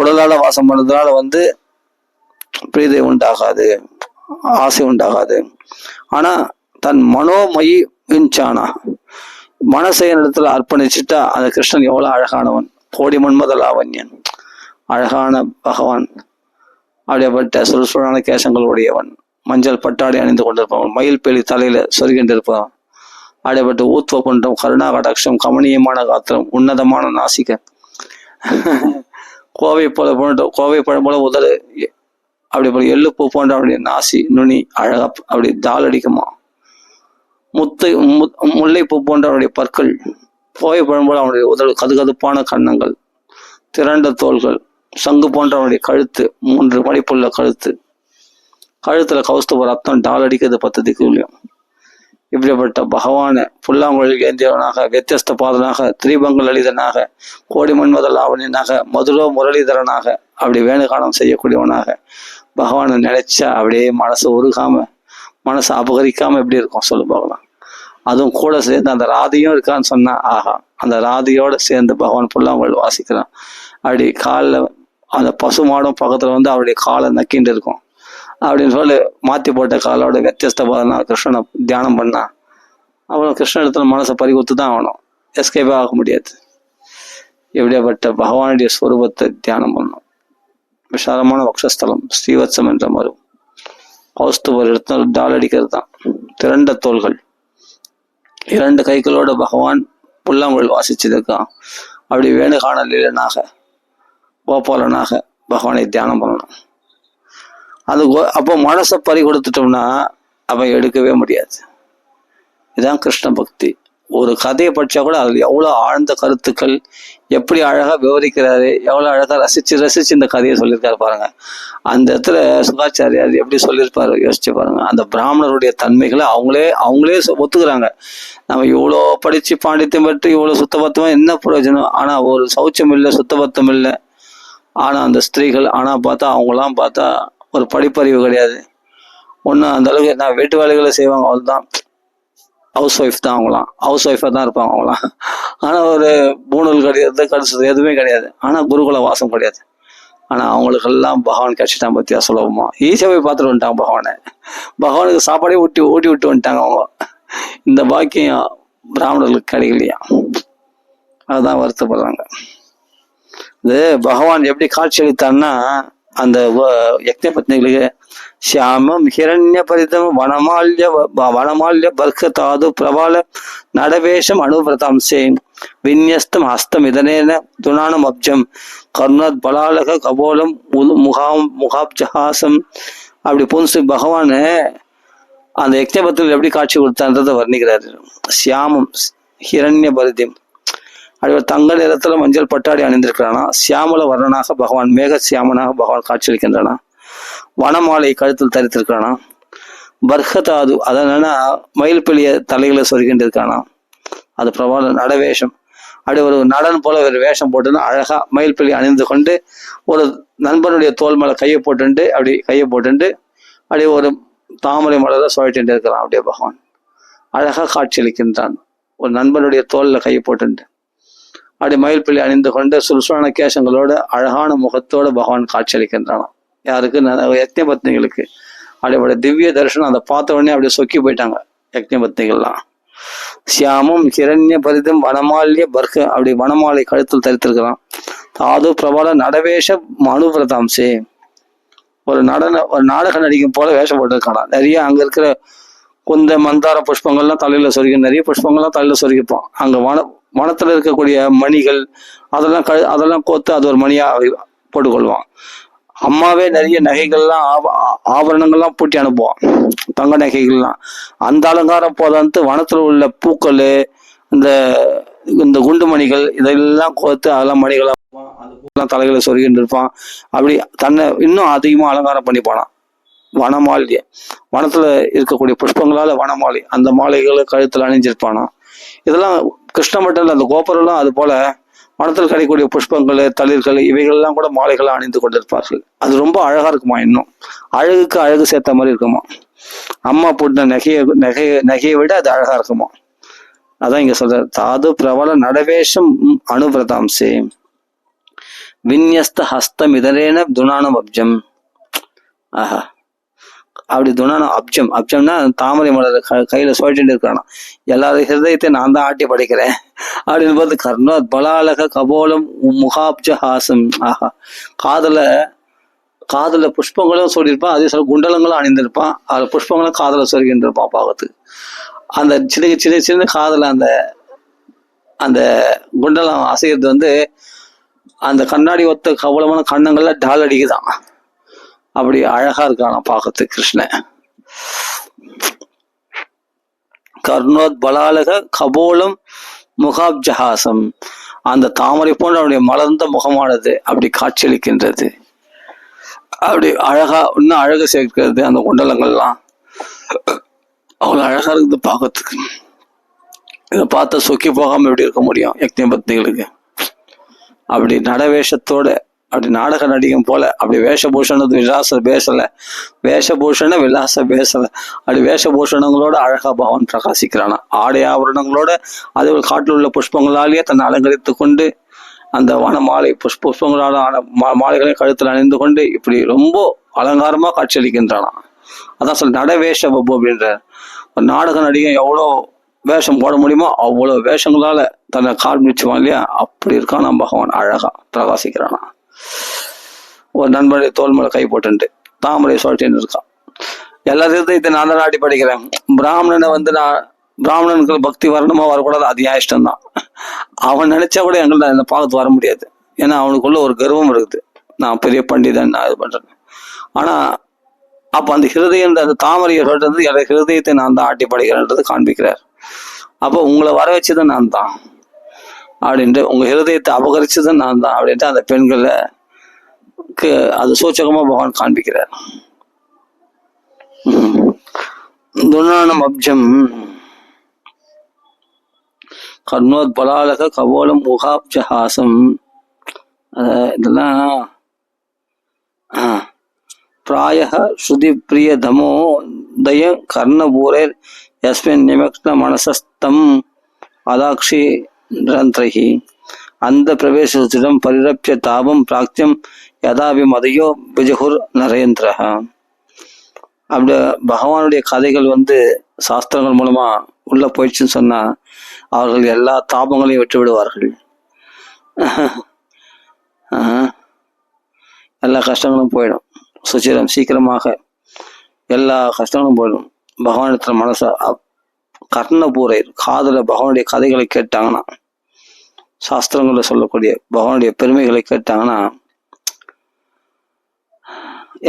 உடலால வாசம் பண்ணதுனால பிரீதை உண்டாகாது, ஆசை உண்டாகாது. ஆனா தன் மனோமயி விஞ்சானா, மனசை இடத்துல அர்ப்பணிச்சுட்டா அந்த கிருஷ்ணன் எவ்வளவு அழகானவன், கோடி மன்மத லாவண்யன், அழகான பகவான். அப்படியேப்பட்ட சுறுசுறான கேசங்கள் உடையவன், மஞ்சள் பட்டாடை அணிந்து கொண்டிருப்பவன், மயில் பேலி தலையில சொருகின்றிருப்பவன், அப்படியேப்பட்ட ஊத்துவ குன்றம், கருணா கடாட்சம், கமனியமான காத்திரம், உன்னதமான நாசிக, கோவை பழம் போல உதடு, அப்படி எள்ளு பூ போன்ற அவருடைய நாசி நுனி அழகா அப்படி டால் அடிக்குமா. முல்லைப்பூ போன்ற அவருடைய பற்கள், புகைப்படம் போல அவனுடைய உதடு, கதுகதுப்பான கன்னங்கள், திரண்ட தோள்கள், சங்கு போன்ற அவனுடைய கழுத்து, 3 மடிப்புள்ள கழுத்து, கழுத்துல கௌஸ்துப ரத்தம் டால் அடிக்கிறது 10 திக்குலையும். இப்படிப்பட்ட பகவான புல்லாங்குழல் ஏந்தியவனாக, வித்தியஸ்த பாதனாக, திரிபங்க லலிதனாக, கோடி மன்மத லாவணியனாக, மதுரோ முரளிதரனாக, அப்படி வேணுகானம் செய்யக்கூடியவனாக பகவானை நினைச்சா அப்படியே மனசு உருகாம, மனசு அபகரிக்காம எப்படி இருக்கும் சொல்லு பார்க்கலாம். அதுவும் கூட சேர்ந்து அந்த ராதியும் இருக்கான்னு சொன்னா, ஆஹா, அந்த ராதியோட சேர்ந்து பகவான் புல்லாங்குழல் வாசிக்கிறான். அப்படி காலில் அந்த பசு மாடும் பக்கத்துல வந்து அவருடைய காலை நக்கிண்டு இருக்கும். அப்படின்னு சொல்லி மாத்தி போட்ட காலோட வித்தியஸ்த பாதனா கிருஷ்ணனை தியானம் பண்ணா அவ்வளோ கிருஷ்ண இடத்துல மனசை பறிகொத்து தான் ஆகணும், எஸ்கேப்பே ஆக முடியாது. எப்படியாப்பட்ட பகவானுடைய ஸ்வரூபத்தை தியானம் பண்ணணும். விசாலமான வக்ஷஸ்தலம், ஸ்ரீவத்சம் என்ற மறு, கௌஸ்துபர் இடத்துல டால் அடிக்கிறது தான், திரண்ட தோள்கள், 2 கைகளோட பகவான் புல்லாங்குழல் வாசிச்சதுக்கான். அப்படி வேணுகான லீலனாக, கோபாலனாக பகவானை தியானம் பண்ணணும். அது அப்போ மனசை பறி கொடுத்துட்டோம்னா அவன் எடுக்கவே முடியாது. இதுதான் கிருஷ்ண பக்தி. ஒரு கதையை படிச்சா கூட அதுல எவ்வளவு ஆழ்ந்த கருத்துக்கள், எப்படி அழகா விவரிக்கிறாரு, எவ்வளவு அழகா ரசிச்சு இந்த கதையை சொல்லியிருக்காரு பாருங்க. அந்த இடத்துல சுகாச்சாரியார் எப்படி சொல்லியிருப்பாரு யோசிச்சு பாருங்க. அந்த பிராமணருடைய தன்மைகளை அவங்களே ஒத்துக்கிறாங்க. நம்ம இவ்வளோ படிச்சு பாண்டித்யம் பெற்று இவ்வளவு சுத்தபத்தமா என்ன பிரயோஜனம், ஆனா ஒரு சௌச்சம் இல்லை, சுத்தபத்தம் இல்லை. ஆனா அந்த ஸ்திரீகள் அவங்களாம் பார்த்தா ஒரு படிப்பறிவு கிடையாது, ஒன்றும் அந்த அளவுக்கு என்ன வீட்டு வேலைகளை செய்வாங்க, அவள்தான் ஹவுஸ் ஒய்ஃப் தான், அவங்களாம் ஹவுஸ் ஒய்ஃபாக தான் இருப்பாங்க அவங்களாம். ஆனால் ஒரு பூணூல் கிடையாது, கடிச்சது எதுவுமே கிடையாது. ஆனால் குருகுல வாசம் கிடையாது. ஆனால் அவங்களுக்கெல்லாம் பகவான் கிடைச்சிட்டான் பத்தியா சுலபமா. ஈஸியாக போய் பார்த்துட்டு வந்துட்டாங்க பகவானை. பகவானுக்கு சாப்பாடே ஊட்டி விட்டு வந்துட்டாங்க அவங்க. இந்த பாக்கியம் பிராமணர்களுக்கு கிடைக்கலையா, அதுதான் வருத்தப்படுறாங்க. இது பகவான் எப்படி காட்சி அளித்தான்னா, அந்த யக்ஞ பத்னிகளுக்கு ஷியாமம் ஹிரண்ய பரிதம் வனமால்ய பர்க்க தாது பிரபால நடவேஷம் அனுபிரதாம்சே விநியஸ்தம் ஹஸ்தம் இதனேன துணானம் அப்ஜம் கர்ணத் பலாலக கபோலம் முகாப்ஜஹாசம். அப்படி புன்சு பகவான் அந்த யக்ஞ பத்னிகள் எப்படி காட்சி கொடுத்தான்றதை வர்ணிக்கிறாரு. ஷியாமம் ஹிரண்ய பரிதம், அப்படி தங்க நிறத்துல மஞ்சள் பட்டாடி அணிந்திருக்கிறானா. சியாமல வர்ணனாக பகவான், மேக சியாமனாக பகவான் காட்சியளிக்கின்றானா. வனமாலை கழுத்தில் தரித்திருக்கானா. பர்ஹதாது, அதனா மயில் பிள்ளைய தலைகளை சொருகின்றிருக்கானா. அது பிரபால நடவேஷம், அப்படி ஒரு நடன் போல ஒரு வேஷம் போட்டுன்னா அழகா மயில் பிள்ளை அணிந்து கொண்டு ஒரு நண்பனுடைய தோல் மேல கையை போட்டு அப்படியே ஒரு தாமரை மலர சுழட்டு இருக்கிறான். அப்படியே பகவான் அழகா காட்சியளிக்கின்றான். ஒரு நண்பனுடைய தோல்ல கையை போட்டு அப்படி மயில் பிள்ளை அணிந்து கொண்டு சுல்சுவான கேசங்களோட அழகான முகத்தோட பகவான் காட்சியளிக்கின்றானா. யாருக்கு? யக்ஞ பத்னிகளுக்கு. அப்படியோட திவ்ய தரிசனம் அதை பார்த்த உடனே அப்படியே சொக்கி போயிட்டாங்க யக்ஞ பத்னிகள்லாம். சியாமம் ஹிரண்ய பரிதம் வனமால்ய பர்க, அப்படி வனமாலை கழுத்தில் தரித்திருக்கிறான். தாது பிரபல நடவேஷ அனுபிரதாம்சே, ஒரு நாடக நடிக்கும் போல வேஷம் போட்டிருக்கானா. நிறைய அங்க இருக்கிற குந்த மந்தார புஷ்பங்கள்லாம் தலையில சொருகி, நிறைய புஷ்பங்கள்லாம் தலையில சொருகிப்போம். அங்க வனத்துல இருக்கக்கூடிய மணிகள் அதெல்லாம் கோத்து அது ஒரு மணியா போட்டுக்கொள்வான். அம்மாவே நிறைய நகைகள்லாம் ஆபரணங்கள்லாம் பூட்டி அனுப்புவான், தங்க நகைகள்லாம். அந்த அலங்காரம் போதான்ட்டு வனத்துல உள்ள பூக்கள், இந்த குண்டு மணிகள் இதெல்லாம் கோத்து அதெல்லாம் மணிகளா அந்த பூக்கெல்லாம் தலைகளை சொருகிட்டு இருப்பான். அப்படி தன்னை இன்னும் அதிகமா அலங்காரம் பண்ணிப்பானான். வனமாளிகை, வனத்துல இருக்கக்கூடிய புஷ்பங்களால வனமாலை, அந்த மாலைகளை கழுத்துல அணிஞ்சிருப்பானா. இதெல்லாம் கிருஷ்ண மட்டம்ல அந்த கோபுரம்லாம் அது போல வனத்தில் கிடைக்கக்கூடிய புஷ்பங்கள், தளிர்கள் இவைகள்லாம் கூட மாலைகளை அணிந்து கொண்டிருப்பார்கள். அது ரொம்ப அழகா இருக்குமா, இன்னும் அழகுக்கு அழகு சேர்த்த மாதிரி இருக்குமா. அம்மா போட்ட நகையை விட அது அழகா இருக்குமா. அதான் இங்க சொல்ற தாது பிரபல நடவேஷம் அனுபிரதாம்சே விநியஸ்த ஹஸ்தம் இதரேன துணானம் அப்ஜம். ஆஹா, அப்படி துணானம் அப்ஜம்னா தாமரை மலர் கையில சுழட்டு இருக்கானா. எல்லாரும் ஹிருதயத்தை நான் தான் ஆட்டி படைக்கிறேன் அப்படின்னு பார்த்து கர்ணத் பலாலக கபோலம் முகாப்ஜஹாசம். ஆஹா, காதல புஷ்பங்களும் சொல்லியிருப்பான், அதே சில குண்டலங்களும் அணிந்திருப்பான். அதுல புஷ்பங்களும் காதல சொல்கின்ற இருப்பான் பாகத்துக்கு. அந்த சின்ன காதல அந்த குண்டலம் அசைகிறது அந்த கண்ணாடி ஒத்த கவலமான கண்ணங்கள்ல டால் அடிக்குதான். அப்படி அழகா இருக்கான பார்க்கறதுக்கு கிருஷ்ணன். கர்ணோத் பலாலக கபோலம் முகாப்ஜஹாசம், அந்த தாமரை போன்ற அவருடைய மலர்ந்த முகமானது அப்படி காட்சியளிக்கின்றது. அப்படி அழகா இன்னும் அழகு சேர்க்கிறது. அந்த குண்டலங்கள்லாம் அவ்வளவு அழகா இருக்குது பார்க்கறதுக்கு. இதை பார்த்த சொக்கி போகாம எப்படி இருக்க முடியும் யக்ஞ பத்னிகளுக்கு? அப்படி நடவேஷத்தோட அப்படி நாடக நடிகம் போல அப்படி வேஷபூஷணத்து விலாச பேசல, வேஷபூஷண விலாச பேசல, அப்படி வேஷபூஷணங்களோட அழகா பகவான் பிரகாசிக்கிறானா. ஆடை ஆபரணங்களோட அதே ஒரு காட்டில் உள்ள புஷ்பங்களாலேயே தன்னை அலங்கரித்து கொண்டு அந்த வன மாலை புஷ்பங்களால ஆன மாலைகளை கழுத்தில் அணிந்து கொண்டு இப்படி ரொம்ப அலங்காரமா காட்சியளிக்கின்றானா. அதான் சொல்ல நடவேஷ பபு அப்படின்ற ஒரு நாடக நடிகை எவ்வளோ வேஷம் போட முடியுமோ அவ்வளோ வேஷங்களால தன்னை காண்பிச்சுவான் இல்லையா, அப்படி இருக்கானா பகவான் அழகா பிரகாசிக்கிறானா. ஒரு நண்பனுடைய தோல் மேல கை போட்டு தாமரை சொல்லிட்டு இருக்கான். எல்லாத்தையும் இதை நான் தான் நாட்டி படிக்கிறேன். பிராமணனை நான் பிராமணனுக்கு பக்தி வரணுமா வரக்கூடாது அது என் இஷ்டம்தான். அவன் நினைச்சா கூட எங்களை இந்த பார்த்து வர முடியாது. ஏன்னா அவனுக்குள்ள ஒரு கர்வம் இருக்குது, நான் பெரிய பண்டிதன் நான் இது பண்றேன். ஆனா அப்ப அந்த ஹிருதயம் அந்த தாமரையை சொல்றது என்னோட ஹிருதயத்தை நான் தான் ஆட்டி படைக்கிறேன்றது காண்பிக்கிறார். அப்போ உங்களை வர வச்சது நான் தான் அப்படின்ட்டு, உங்க ஹிருதயத்தை அபகரிச்சது நான் தான் அப்படின்ட்டு அந்த பெண்களுக்கு அது சூச்சகமா பகவான் காண்பிக்கிறார். துர்நானம் அப்ஜம் கர்ணோத் பலாலக கவோலம் முகாப்ஜஹாசம், இதெல்லாம் பிராய ஸ்ருதி பிரிய தமோ தய கர்ணபூரேர் யஸ்மின் நிமக்ன மனசஸ்தம் அதாக்ஷி நிரந்தரஹி அந்த பிரவேசத்திடம் பரிரப்ய தாபம் பிராக்தியம் யதாபி மதையோ பிஜகுர் நரேந்திர. அப்படி பகவானுடைய கதைகள் சாஸ்திரங்கள் மூலமா உள்ள போயிடுச்சுன்னு சொன்னா அவர்கள் எல்லா தாபங்களையும் விட்டு விடுவார்கள். எல்லா கஷ்டங்களும் போயிடும். சுச்சிரம் சீக்கிரமாக எல்லா கஷ்டங்களும் போயிடும். பகவானிடத்துல மனச கர்ணபூரை காதல பகவானுடைய கதைகளை கேட்டாங்கன்னா, சாஸ்திரங்களை சொல்லக்கூடிய பகவானுடைய பெருமைகளை கேட்டாங்கன்னா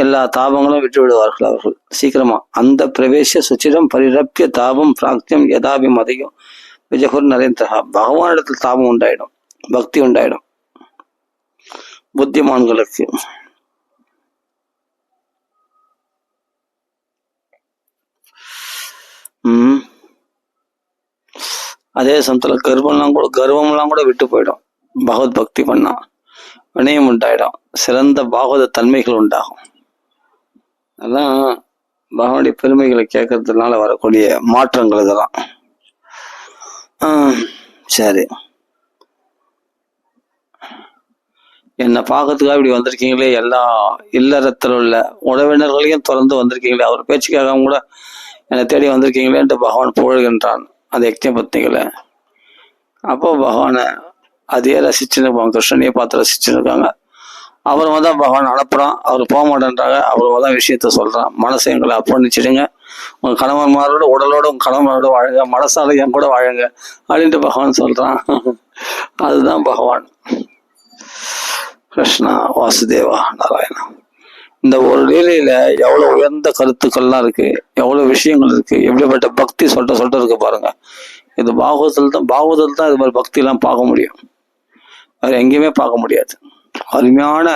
எல்லா தாபங்களும் விட்டு விடுவார்கள் அவர்கள் சீக்கிரமா. அந்த பிரவேச சுச்சிரம் பரிரப்ய தாபம் பிராக்தியம் யதாபி மதையும் விஜகுர் நரேந்திரா. பகவானிடத்தில் தாபம் உண்டாயிடும், பக்தி உண்டாயிடும் புத்திமான்களுக்கு. அதே சமயத்துல கர்வம்லாம் கூட விட்டு போயிடும். பகவத் பக்தி பண்ணா வினயம் உண்டாயிடும், சிறந்த பாகவத தன்மைகள் உண்டாகும். அதான் பகவானுடைய பெருமைகளை கேட்கறதுனால வரக்கூடிய மாற்றங்கள் இதெல்லாம். சரி, என்னை பார்க்கறதுக்காக இப்படி வந்திருக்கீங்களே, எல்லா இல்லறத்தில் உள்ள உறவினர்களையும் திறந்து வந்திருக்கீங்களே, அவர் பேச்சு கேட்காம கூட என்னை தேடி வந்திருக்கீங்களேன்ட்டு பகவான் புகழ்கின்றான் அந்த யக்ஞ பத்னிகளை. அப்போ பகவானை அதையே ரசிச்சுன்னு இருப்பாங்க, கிருஷ்ணனையே பார்த்து ரசிச்சுன்னு இருக்காங்க. அவரை தான் பகவான் அனுப்புறான், அவர் போக மாட்டேன்றாங்க. அவரை தான் விஷயத்த சொல்றான், மனசை எங்களை அர்ப்பணிச்சிடுங்க, உங்க கணவன்மாரோட உடலோட உங்க கணவனோட வாழுங்க, மனசால என் கூட வாழுங்க அப்படின்ட்டு பகவான் சொல்றான். அதுதான் பகவான் கிருஷ்ணா வாசுதேவா நாராயணா. இந்த ஒரு லீலையில எவ்வளவு உயர்ந்த கருத்துக்கள்லாம் இருக்கு, எவ்வளவு விஷயங்கள் இருக்கு, எப்படிப்பட்ட பக்தி சொல்லிட்டு இருக்கு பாருங்க. இது பாகவதத்தில் தான் இது மாதிரி பக்தி எல்லாம் பார்க்க முடியும், வேற எங்கேயுமே பார்க்க முடியாது. அருமையான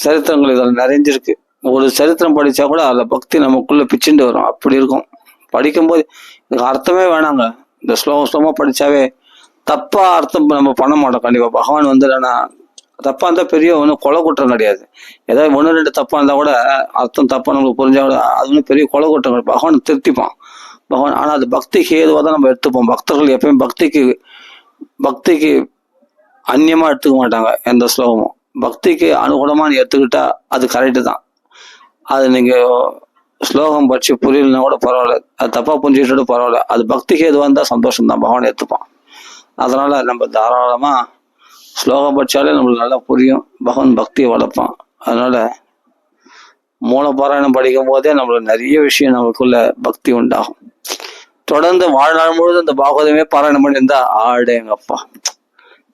சரித்திரங்கள் இதில் நிறைஞ்சிருக்கு. ஒரு சரித்திரம் படிச்சா கூட அதில் பக்தி நமக்குள்ள பிச்சுட்டு வரும், அப்படி இருக்கும். படிக்கும்போது இதுக்கு அர்த்தமே வேணாங்க, இந்த ஸ்லோகமா படிச்சாவே தப்பா அர்த்தம் நம்ம பண்ண மாட்டோம் கண்டிப்பா. பகவான் தப்பா இருந்தா பெரிய ஒன்றும் கொலை குற்றம் கிடையாது. ஏதாவது 1-2 தப்பா இருந்தா கூட அர்த்தம் தப்பா நம்மளுக்கு புரிஞ்சா கூட அது ஒன்றும் பெரிய கொலை குற்றம் கிடையாது. பகவான் திருத்திப்பான் பகவான். ஆனா அது பக்திக்கு ஏதுவாக தான் நம்ம எடுத்துப்போம். பக்தர்கள் எப்பயும் பக்திக்கு அந்நியமா எடுத்துக்க மாட்டாங்க எந்த ஸ்லோகமும். பக்திக்கு அனுகூலமா நீ எடுத்துக்கிட்டா அது கரெக்டு தான். அது நீங்க ஸ்லோகம் படிச்சு புரியலன்னா கூட பரவாயில்ல, அது தப்பா புரிஞ்சுக்கிட்டு பரவாயில்ல, அது பக்திக்கு எதுவாக இருந்தா சந்தோஷம் தான், பகவான் எடுத்துப்பான். அதனால நம்ம தாராளமா ஸ்லோகம் படிச்சாலே நம்மளுக்கு நல்லா புரியும், பகவான் பக்தியை வளர்ப்பான். அதனால மூலபாராயணம் படிக்கும் போதே நம்மளுக்கு நிறைய விஷயம் நம்மளுக்குள்ள பக்தி உண்டாகும். தொடர்ந்து வாழ்நாள் முழுவதும் இந்த பாகவதமே பாராயணம் பண்ணியிருந்தா ஆடேங்கப்பா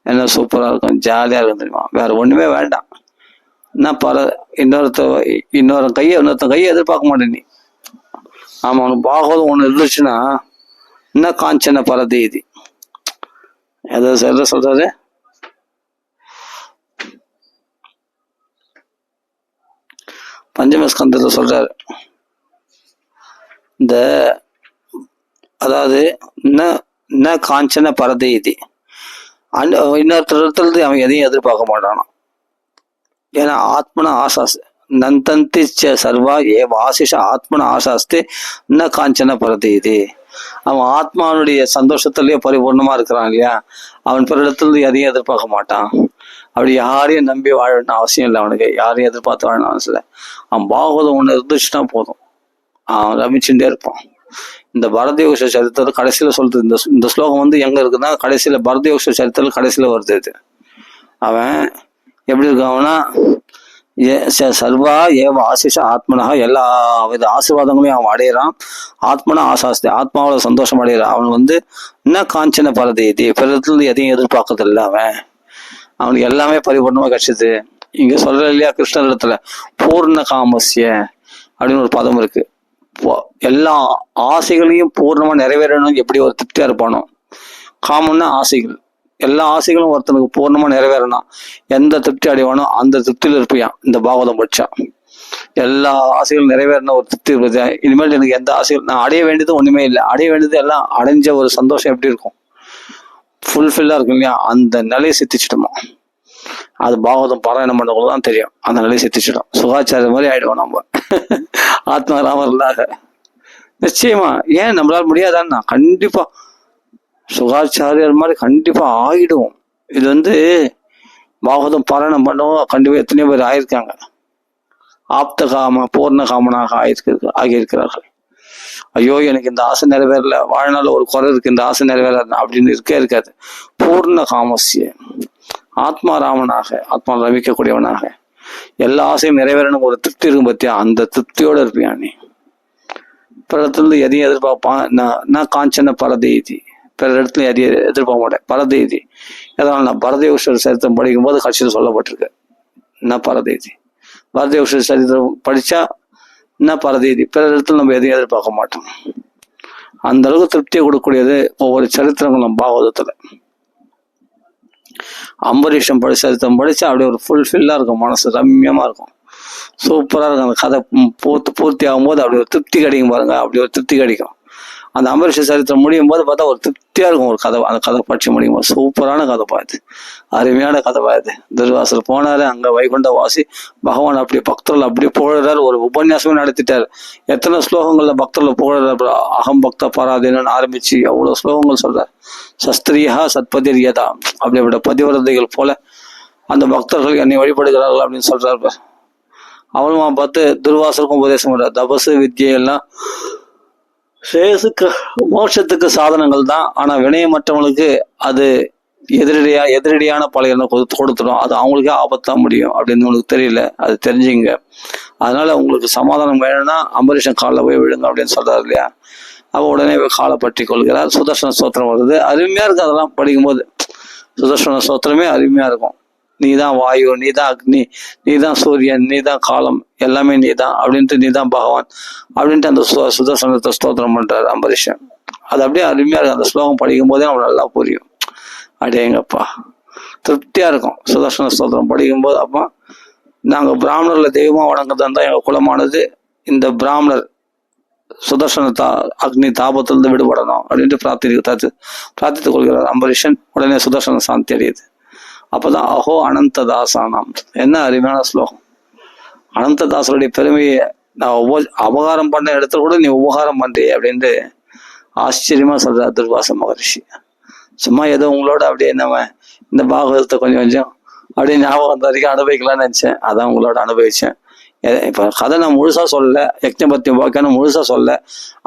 என்ன சூப்பரா இருக்கும், ஜாலியா இருக்கும் தெரியுமா. வேற ஒண்ணுமே வேண்டாம். என்ன இன்னொரு கையை எதிர்பார்க்க மாட்டேன் நீ. ஆமா, அவனுக்கு பாகவதம் ஒண்ணு இருந்துச்சுன்னா என்ன காஞ்சன பரதீதி எதை சொல்றாரு? பஞ்சமஸ்கந்தத்தை சொல்றாரு. இந்த அதாவது என்ன காஞ்சன பரதீதி இன்னொருத்தரத்துல அவன் எதையும் எதிர்பார்க்க மாட்டானா. ஏன்னா ஆத்மன ஆசாஸ் நந்தந்தி சர்வா ஏ வாசிஷ ஆத்மன ஆசாஸ்து என்ன காஞ்சன பரதீதி. அவன் ஆத்மாவுடைய சந்தோஷத்திலேயே பரிபூர்ணமா இருக்கிறான் இல்லையா, அவன் பிறரிடத்துல எதையும் எதிர்பார்க்க மாட்டான். அப்படி யாரையும் நம்பி வாழணும்னு அவசியம் இல்லை, அவனுக்கு யாரையும் எதிர்பார்த்து வாழணும் அவசியம் இல்லை. அவன் பாகவதம் ஒண்ணு இருந்துச்சுன்னா போதும், அவன் ரமிச்சுட்டே இருப்பான். இந்த பரதயோஷ சரித்திரத்தை கடைசியில சொல்றது, இந்த ஸ்லோகம் எங்க இருக்குன்னா கடைசியில பரதயோஷ சரித்திரம் கடைசியில வருது. இது அவன் எப்படி இருக்கான்னா சர்வா ஏவ ஆசிஷ ஆத்மனா, எல்லா வித ஆசீர்வாதங்களையும் அவன் அடையிறான். ஆத்மனா ஆசாஸ்தி, ஆத்மாவோட சந்தோஷம் அடையிறான். அவன் என்ன காஞ்சன பரதீதி பிறத்துல எதையும் எதிர்பார்க்கறதில்ல. அவனுக்கு எல்லாமே பரிபூர்ணமா கிடைச்சது. இங்க சொல்ற இல்லையா கிருஷ்ணர் இடத்துல பூர்ண காமஸ்ய அப்படின்னு ஒரு பதம் இருக்கு. எல்லா ஆசைகளையும் பூர்ணமா நிறைவேறணும் எப்படி ஒரு திருப்தியா இருப்பானோ. காமம்னா ஆசைகள், எல்லா ஆசைகளும் ஒருத்தனுக்கு பூர்ணமா நிறைவேறணும். எந்த திருப்தி அடைவானோ அந்த திருப்தியில இருப்பியான். இந்த பாகவதம் படிச்சா எல்லா ஆசைகளும் நிறைவேறின ஒரு திருப்தி இருக்குது. இனிமேல் எனக்கு எந்த ஆசைகள் நான் அடைய வேண்டியது ஒண்ணுமே இல்லை, அடைய வேண்டியது எல்லாம் அடைஞ்ச ஒரு சந்தோஷம் எப்படி இருக்கும், ஃபுல்ஃபில்லா இருக்கும் இல்லையா, அந்த நிலையை சித்திச்சிட்டோமா. அது பாகவதம் பாராயணம் பண்ணவங்களுக்கு தான் தெரியும். அந்த நிலையை சித்திச்சிடும். சுகாச்சாரிய மாதிரி ஆயிடுவோம் நம்ம ஆத்மாராமர் இல்லாத. நிச்சயமா ஏன் நம்மளால முடியாதான்னா கண்டிப்பா சுகாச்சாரியர் மாதிரி கண்டிப்பா ஆயிடுவோம். இது பாகவதம் பாராயணம் பண்ணவும் கண்டிப்பா எத்தனையோ பேர் ஆயிருக்காங்க. ஆப்த காம பூர்ண காமனாக ஆகியிருக்கிறார்கள். ஐயோ எனக்கு இந்த ஆசை நிறைவேறல, வாழ்நாள் ஒரு குறை இருக்கு, இந்த ஆசை நிறைவேற அப்படின்னு இருக்காது. பூர்ண காமசிய ஆத்மாராமனாக, ஆத்மா ரமிக்கக்கூடியவனாக எல்லா ஆசையும் நிறைவேறணும் ஒரு திருப்தி இருக்கும் பத்தியா, அந்த திருப்தியோட இருப்பியா நீ. பிறத்துல எதையும் எதிர்பார்ப்பான். நான் காஞ்சன பரதீதி, பிற இடத்துல எதையும் எதிர்பார்க்க மாட்டேன். பரதீதி எதனால நான் பரதேஸ்வரர் சரித்திரம் படிக்கும் போது கட்சியில் சொல்லப்பட்டிருக்கு. என்ன பரதீதி, பரதேஸ்வரர் சரித்திரம் படிச்சா என்ன பரதீதி, பிற இடத்துல நம்ம எதையும் எதிர்பார்க்க மாட்டோம். அந்த அளவுக்கு திருப்தியை கொடுக்கக்கூடியது ஒவ்வொரு சரித்திரங்களும் பாகவதத்துல. அம்பரீஷம் சரித்திரம் படிச்சா அப்படியே ஒரு ஃபுல்ஃபில்லா இருக்கும், மனசு ரம்யமா இருக்கும், சூப்பரா இருக்கும். அந்த கதை பூர்த்தி ஆகும்போது அப்படி ஒரு திருப்தி கிடைக்கும் பாருங்க, அப்படி ஒரு திருப்தி கிடைக்கும். அந்த அம்பரீஷ சரித்திரம் முடியும் போது பார்த்தா ஒரு திருப்தியா இருக்கும் ஒரு கதை. அந்த கதை படிச்சு முடியும் போது சூப்பரான கதை பார்த்து, அருமையான கதை பார்த்து. துர்வாசர் போனாரு, அங்க வைகுண்ட வாசி பகவான் அப்படி பக்தர்கள் அப்படி புகழறாரு. ஒரு உபன்யாசமே நடத்திட்டாரு. எத்தனை ஸ்லோகங்கள்ல பக்தர்கள் புகழறாரு. அகம் பக்த பராதீனன்னு ஆரம்பிச்சு எவ்வளவு ஸ்லோகங்கள் சொல்றாரு. சஸ்திரியா சத்பதிரியதா, அப்படிப்பட்ட பதிவிரதைகள் போல அந்த பக்தர்கள் என்னை வழிபடுகிறார்கள் அப்படின்னு சொல்றாரு. அவனும் பார்த்து துர்வாசருக்கும் உபதேசம் பண்றாரு. தபசு வித்தியெல்லாம் சேசுக்கு மோட்சத்துக்கு சாதனங்கள் தான், ஆனா வினயமற்றவங்களுக்கு அது எதிரடியான பலனை கொடுத்துடும். அது அவங்களுக்கே ஆபத்தா முடியும் அப்படின்னு உங்களுக்கு தெரியல, அது தெரிஞ்சுங்க. அதனால உங்களுக்கு சமாதானம் வேணும்னா அம்பரீஷன் காலில் போய் விழுங்க அப்படின்னு சொல்றாரு இல்லையா. அவ உடனே காலை பற்றி கொள்கிறார். சுதர்சன ஸ்தோத்திரம் வருது, அருமையா இருக்கு. அதெல்லாம் படிக்கும்போது சுதர்சன ஸ்தோத்திரமே அருமையா இருக்கும். நீதான் வாயு, நீதான் அக்னி, நீதான் சூரியன், நீதான் காலம், எல்லாமே நீதான் அப்படின்ட்டு, நீதான் பகவான் அப்படின்ட்டு அந்த சுதர்சனத்தை ஸ்தோத்திரம் பண்றாரு அம்பரீஷன். அது அப்படியே அருமையா இருக்கும். அந்த ஸ்லோகம் படிக்கும் போதே அவனுக்கு நல்லா புரியும். அடேங்கப்பா திருப்தியா இருக்கும் சுதர்சன ஸ்தோத்திரம் படிக்கும் போது. அப்பா நாங்க பிராமணர்ல தெய்வமா வணங்குறதா இருந்தா எங்க குலமானது இந்த பிராமணர் சுதர்சன அக்னி தாபத்திலிருந்து விடுபடணும் அப்படின்ட்டு பிரார்த்தித்துக் கொள்கிறார் அம்பரீஷன். உடனே சுதர்சன சாந்தி அடையுது. அப்பதான் அஹோ அனந்ததாசானாம், என்ன அருமையான ஸ்லோகம். அனந்ததாசருடைய பெருமையை நான் அபகாரம் பண்ண இடத்துல கூட நீ உபகாரம் பண்றிய அப்படின்ட்டு ஆச்சரியமா சொல்றார் துர்வாச மகரிஷி. சும்மா ஏதோ உங்களோட அப்படியே நம்ம இந்த பாகவதத்தை கொஞ்சம் அப்படியே ஞாபகம் வந்த வரைக்கும் அனுபவிக்கலாம்னு நினைச்சேன். அதான் உங்களோட அனுபவிச்சேன். இப்ப கதை நான் முழுசா சொல்லல, யக்ஞபக்தி வாக்கியம் முழுசா சொல்ல,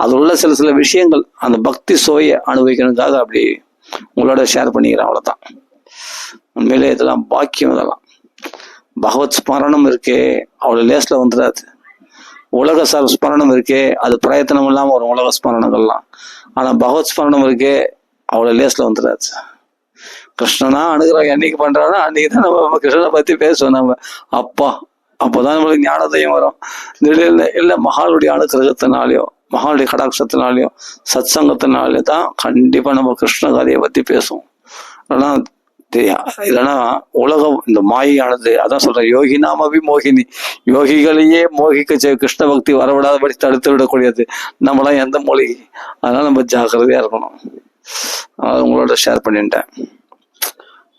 அது உள்ள சில விஷயங்கள் அந்த பக்தி சோயை அனுபவிக்கணுக்காக அப்படி உங்களோட ஷேர் பண்ணிக்கிறேன், அவ்வளவுதான். உண்மையிலே இதெல்லாம் பாக்கியம். இதெல்லாம் பகவத் ஸ்மரணம் இருக்கே அவ்வளவு லேஸ்ல வந்துடாது. உலக ஸ்மரணம் இருக்கே அது பிரயத்தனம் இல்லாம வரும், உலக ஸ்மரணங்கள்லாம். ஆனா பகவத் ஸ்மரணம் இருக்கே அவ்வளவு லேஸ்ல வந்துடாது. கிருஷ்ணனா அணுகிறோம் என்னைக்கு பண்றாங்கன்னா அன்னைக்கு தான் நம்ம கிருஷ்ணனை பத்தி பேசுவோம். நம்ம அப்பா அப்போதான் நம்மளுக்கு ஞானோதயம் வரும். திடீர்னு இல்லை மகாளுடைய அனுக்கிரகத்தினாலேயோ மகாளுடைய கடாட்சத்தினாலேயோ சத்சங்கத்தினாலே தான் கண்டிப்பா நம்ம கிருஷ்ண கதையை பத்தி பேசுவோம். ஆனால் இல்லைன்னா உலகம் இந்த மாயானது, அதான் சொல்றேன், யோகி நாம மோகினி, யோகிகளையே மோகிக்க கிருஷ்ண பக்தி வரவிடாதபடி தடுத்து விடக்கூடியது. நம்மளாம் எந்த மூலிகை, அதனால நம்ம ஜாக்கிரதையா இருக்கணும். அதாவது உங்களோட ஷேர் பண்ணிட்டேன்.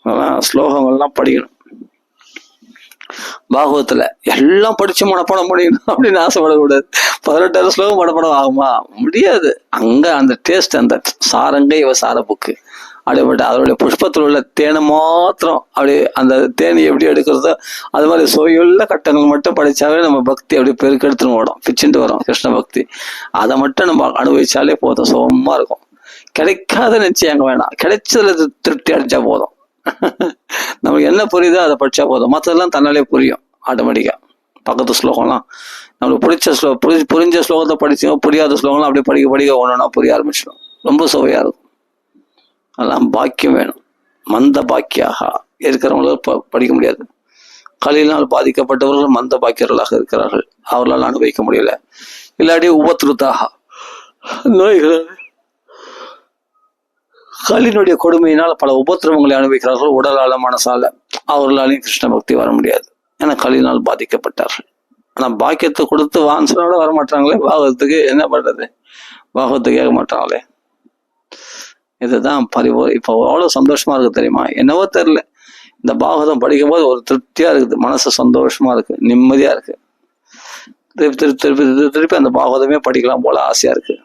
அதெல்லாம் ஸ்லோகங்கள்லாம் படிக்கணும். பாகவத்துல எல்லாம் படிச்சு மனப்பாடம் பண்ணிக்கணும் அப்படின்னு ஆசைப்படக்கூடாது. 18 ஸ்லோகம் மனப்பாடம் ஆகுமா? முடியாது. அங்க அந்த டேஸ்ட், அந்த சாரங்க இவ சார புக்கு அப்படிப்பட்ட அதனுடைய புஷ்பத்தில் உள்ள தேனை மாத்திரம் அப்படி அந்த தேனி எப்படி எடுக்கிறதோ அது மாதிரி சுவையுள்ள கட்டங்கள் மட்டும் படிச்சாவே நம்ம பக்தி அப்படி பெருக்கெடுத்துன்னு ஓடும், பிச்சுட்டு வரும் கிருஷ்ண பக்தி. அதை மட்டும் நம்ம அனுபவிச்சாலே போதும், சுகமா இருக்கும். கிடைக்காத நிச்சயம் வேணாம், கிடைச்சதுல திருப்தி அடிச்சா போதும். நமக்கு என்ன புரியுதோ அதை படிச்சா போதும், மற்றதெல்லாம் தன்னாலே புரியும் ஆட்டோமேட்டிக்கா. பக்கத்து ஸ்லோகம்லாம் நம்மளுக்கு பிடிச்ச புரிஞ்ச ஸ்லோகத்தை படிச்சோம், புரியாத ஸ்லோகம்லாம் அப்படியே படிக்க ஒன்றுனா புரிய ஆரம்பிச்சிடும், ரொம்ப சுவையா இருக்கும். அதெல்லாம் பாக்கியம் வேணும். மந்த பாக்கியாக இருக்கிறவங்களால் படிக்க முடியாது. கலியினால் பாதிக்கப்பட்டவர்கள் மந்த பாக்கியர்களாக இருக்கிறார்கள், அவர்களால் அனுபவிக்க முடியல. இல்லாட்டி உபத்திருத்தாக நோய்கள், கலினுடைய கொடுமையினால் பல உபத்திரவங்களை அனுபவிக்கிறார்கள் உடலால மனசால, அவர்களாலையும் கிருஷ்ண பக்தி வர முடியாது. ஏன்னா கலியினால் பாதிக்கப்பட்டார்கள். ஆனா பாக்கியத்தை கொடுத்து வான்சனோட வரமாட்டாங்களே, பாகவத்துக்கு என்ன பண்றது, பாகவத்துக்கு கேட்க மாட்டாங்களே. இதுதான் இப்போ அவ்வளவு சந்தோஷமா இருக்கு தெரியுமா? என்னவோ தெரியல, இந்த பாகவதம் படிக்கும் போது ஒரு திருப்தியா இருக்குது, மனசு சந்தோஷமா இருக்கு, நிம்மதியா இருக்கு. திருப்பி அந்த பாகவதமே படிக்கலாம் போல ஆசையா இருக்கு.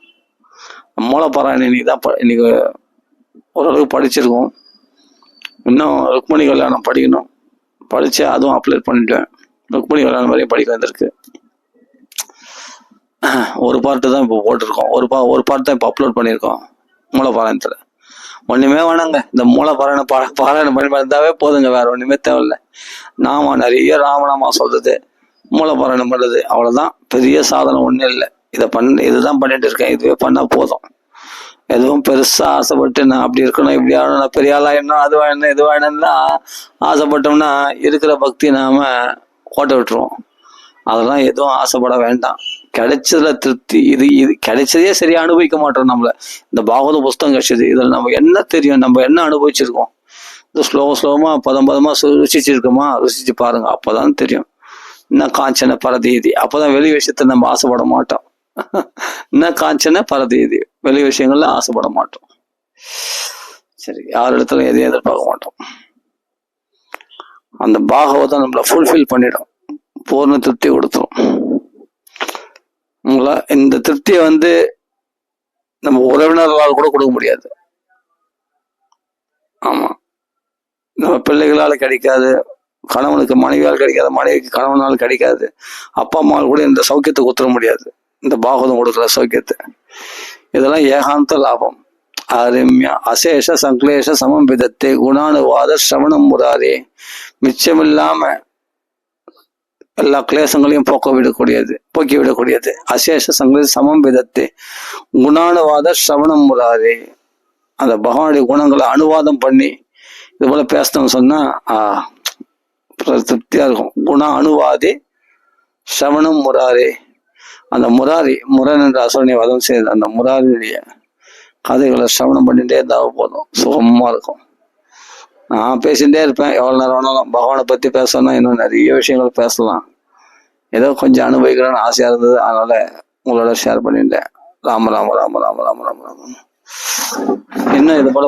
மூலப்பாராயணம் இன்னைக்கு ஓரளவுக்கு படிச்சிருக்கோம். இன்னும் ருக்மணி கல்யாணம் படிக்கணும், படிச்சு அதுவும் அப்ளை பண்ணிட்டேன். ருக்மணி கல்யாணம் வரையும் படிக்க வந்திருக்கு. ஒரு பார்ட்டு தான் இப்போ போட்டிருக்கோம், ஒரு பார்ட் தான் இப்போ அப்லோட் பண்ணியிருக்கோம் மூலப்பாராயணத்துல. ஒண்ணுமே வேணாங்க, இந்த மூலப்பாராயணம் பாராயணம் பண்ணி இருந்தாவே போதுங்க, வேற ஒண்ணுமே தேவையில்லை. நாம நிறைய ராமநாமா சொல்றது, மூலப்பாராயணம் பண்றது, அவ்வளவுதான். பெரிய சாதனை ஒண்ணும் இல்லை. இதுதான் பண்ணிட்டு இருக்கேன், இதுவே பண்ணா போதும். எதுவும் பெருசா ஆசைப்பட்டு நான் அப்படி இருக்கணும் இப்படி ஆகணும், நான் பெரிய ஆளா என்ன அது வேணும் இது வேணும்னா ஆசைப்பட்டோம்னா இருக்கிற பக்தி நாம ஓட்ட விட்டுருவோம். அதெல்லாம் எதுவும் ஆசைப்பட வேண்டாம். கிடைச்சதுல திருப்தி, இது கிடைச்சதே சரியா அனுபவிக்க மாட்டோம். நம்மள இந்த பாகவத புஸ்தகம் கிடைச்சது, இதுல நம்ம என்ன தெரியும், நம்ம என்ன அனுபவிச்சிருக்கோம், இந்த ஸ்லோகமா பதமா ருசிச்சிருக்கோமா, ருசிச்சு பாருங்க, அப்பதான் தெரியும். இன்னும் காஞ்சன பரதீதி, அப்பதான் வெளி விஷயத்த நம்ம ஆசைப்பட மாட்டோம். இன்னும் காஞ்சன பரதீதி, வெளி விஷயங்கள்ல ஆசைப்பட மாட்டோம். சரி, யார் இடத்துல எதையும் எதிர்பார்க்க மாட்டோம். அந்த பாகவதம் நம்மள ஃபுல்ஃபில் பண்ணிடும், பூர்ண திருப்தி கொடுத்துரும். உங்களா இந்த திருப்தியை நம்ம உறவினர்களால் கூட கொடுக்க முடியாது. ஆமா, நம்ம பிள்ளைகளால் கிடைக்காது, கணவனுக்கு மனைவியால் கிடைக்காது, மனைவிக்கு கணவனால் கிடைக்காது, அப்பா அம்மாவால் கூட இந்த சௌக்கியத்தை கொடுத்துட முடியாது, இந்த பாகவதம் கொடுக்குற சௌக்கியத்தை. இதெல்லாம் ஏகாந்த லாபம். அருமியா அசேஷ சங்க்லேஷ சமம் விதத்தை குணானுவாத சிரவணம் முராதே, மிச்சமில்லாம எல்லா கிளேசங்களையும் போக்கி விடக்கூடியது. அசேஷ சங்கிலேஷ சமம் விதத்தை குணானுவாத சிரவணம் முராதே, அந்த பகவானுடைய குணங்களை அனுவாதம் பண்ணி இது போல பேசணும்னு சொன்னா திருப்தியா இருக்கும். குண அனுவாதே சிரவணம் முராரே, அந்த முரன் என்ற அசுரனை வதம் செய்த அந்த முராரியுடைய கதைகளை சிரவணம் பண்ணிட்டே இருந்தால் போதும், சுகமா இருக்கும். நான் பேசிகிட்டே இருப்பேன் எவ்வளவு நேரம் வேணாலும். பகவானை பத்தி பேசணும்னா இன்னும் நிறைய விஷயங்கள் பேசலாம். ஏதோ கொஞ்சம் அனுபவிக்கிறேன்னு ஆசையா இருந்தது, அதனால உங்களோட ஷேர் பண்ணிட்டேன். ராம ராம ராம ராம ராம ராம ராம. இன்னும் இது போல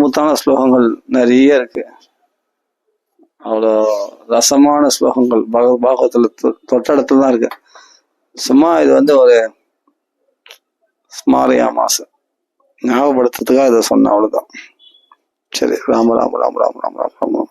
முத்தான ஸ்லோகங்கள் நிறைய இருக்கு. அவ்வளோ ரசமான ஸ்லோகங்கள் பாகவத்துல தொட்டடத்துல தான் இருக்கு. சும்மா இது ஒரு ஸ்மாரியா மாசம் ஞாபகப்படுத்துறதுக்காக இதை சொன்ன, அவ்வளவுதான். சரி, ராம ராம ராம ராம ராம ராம ராம.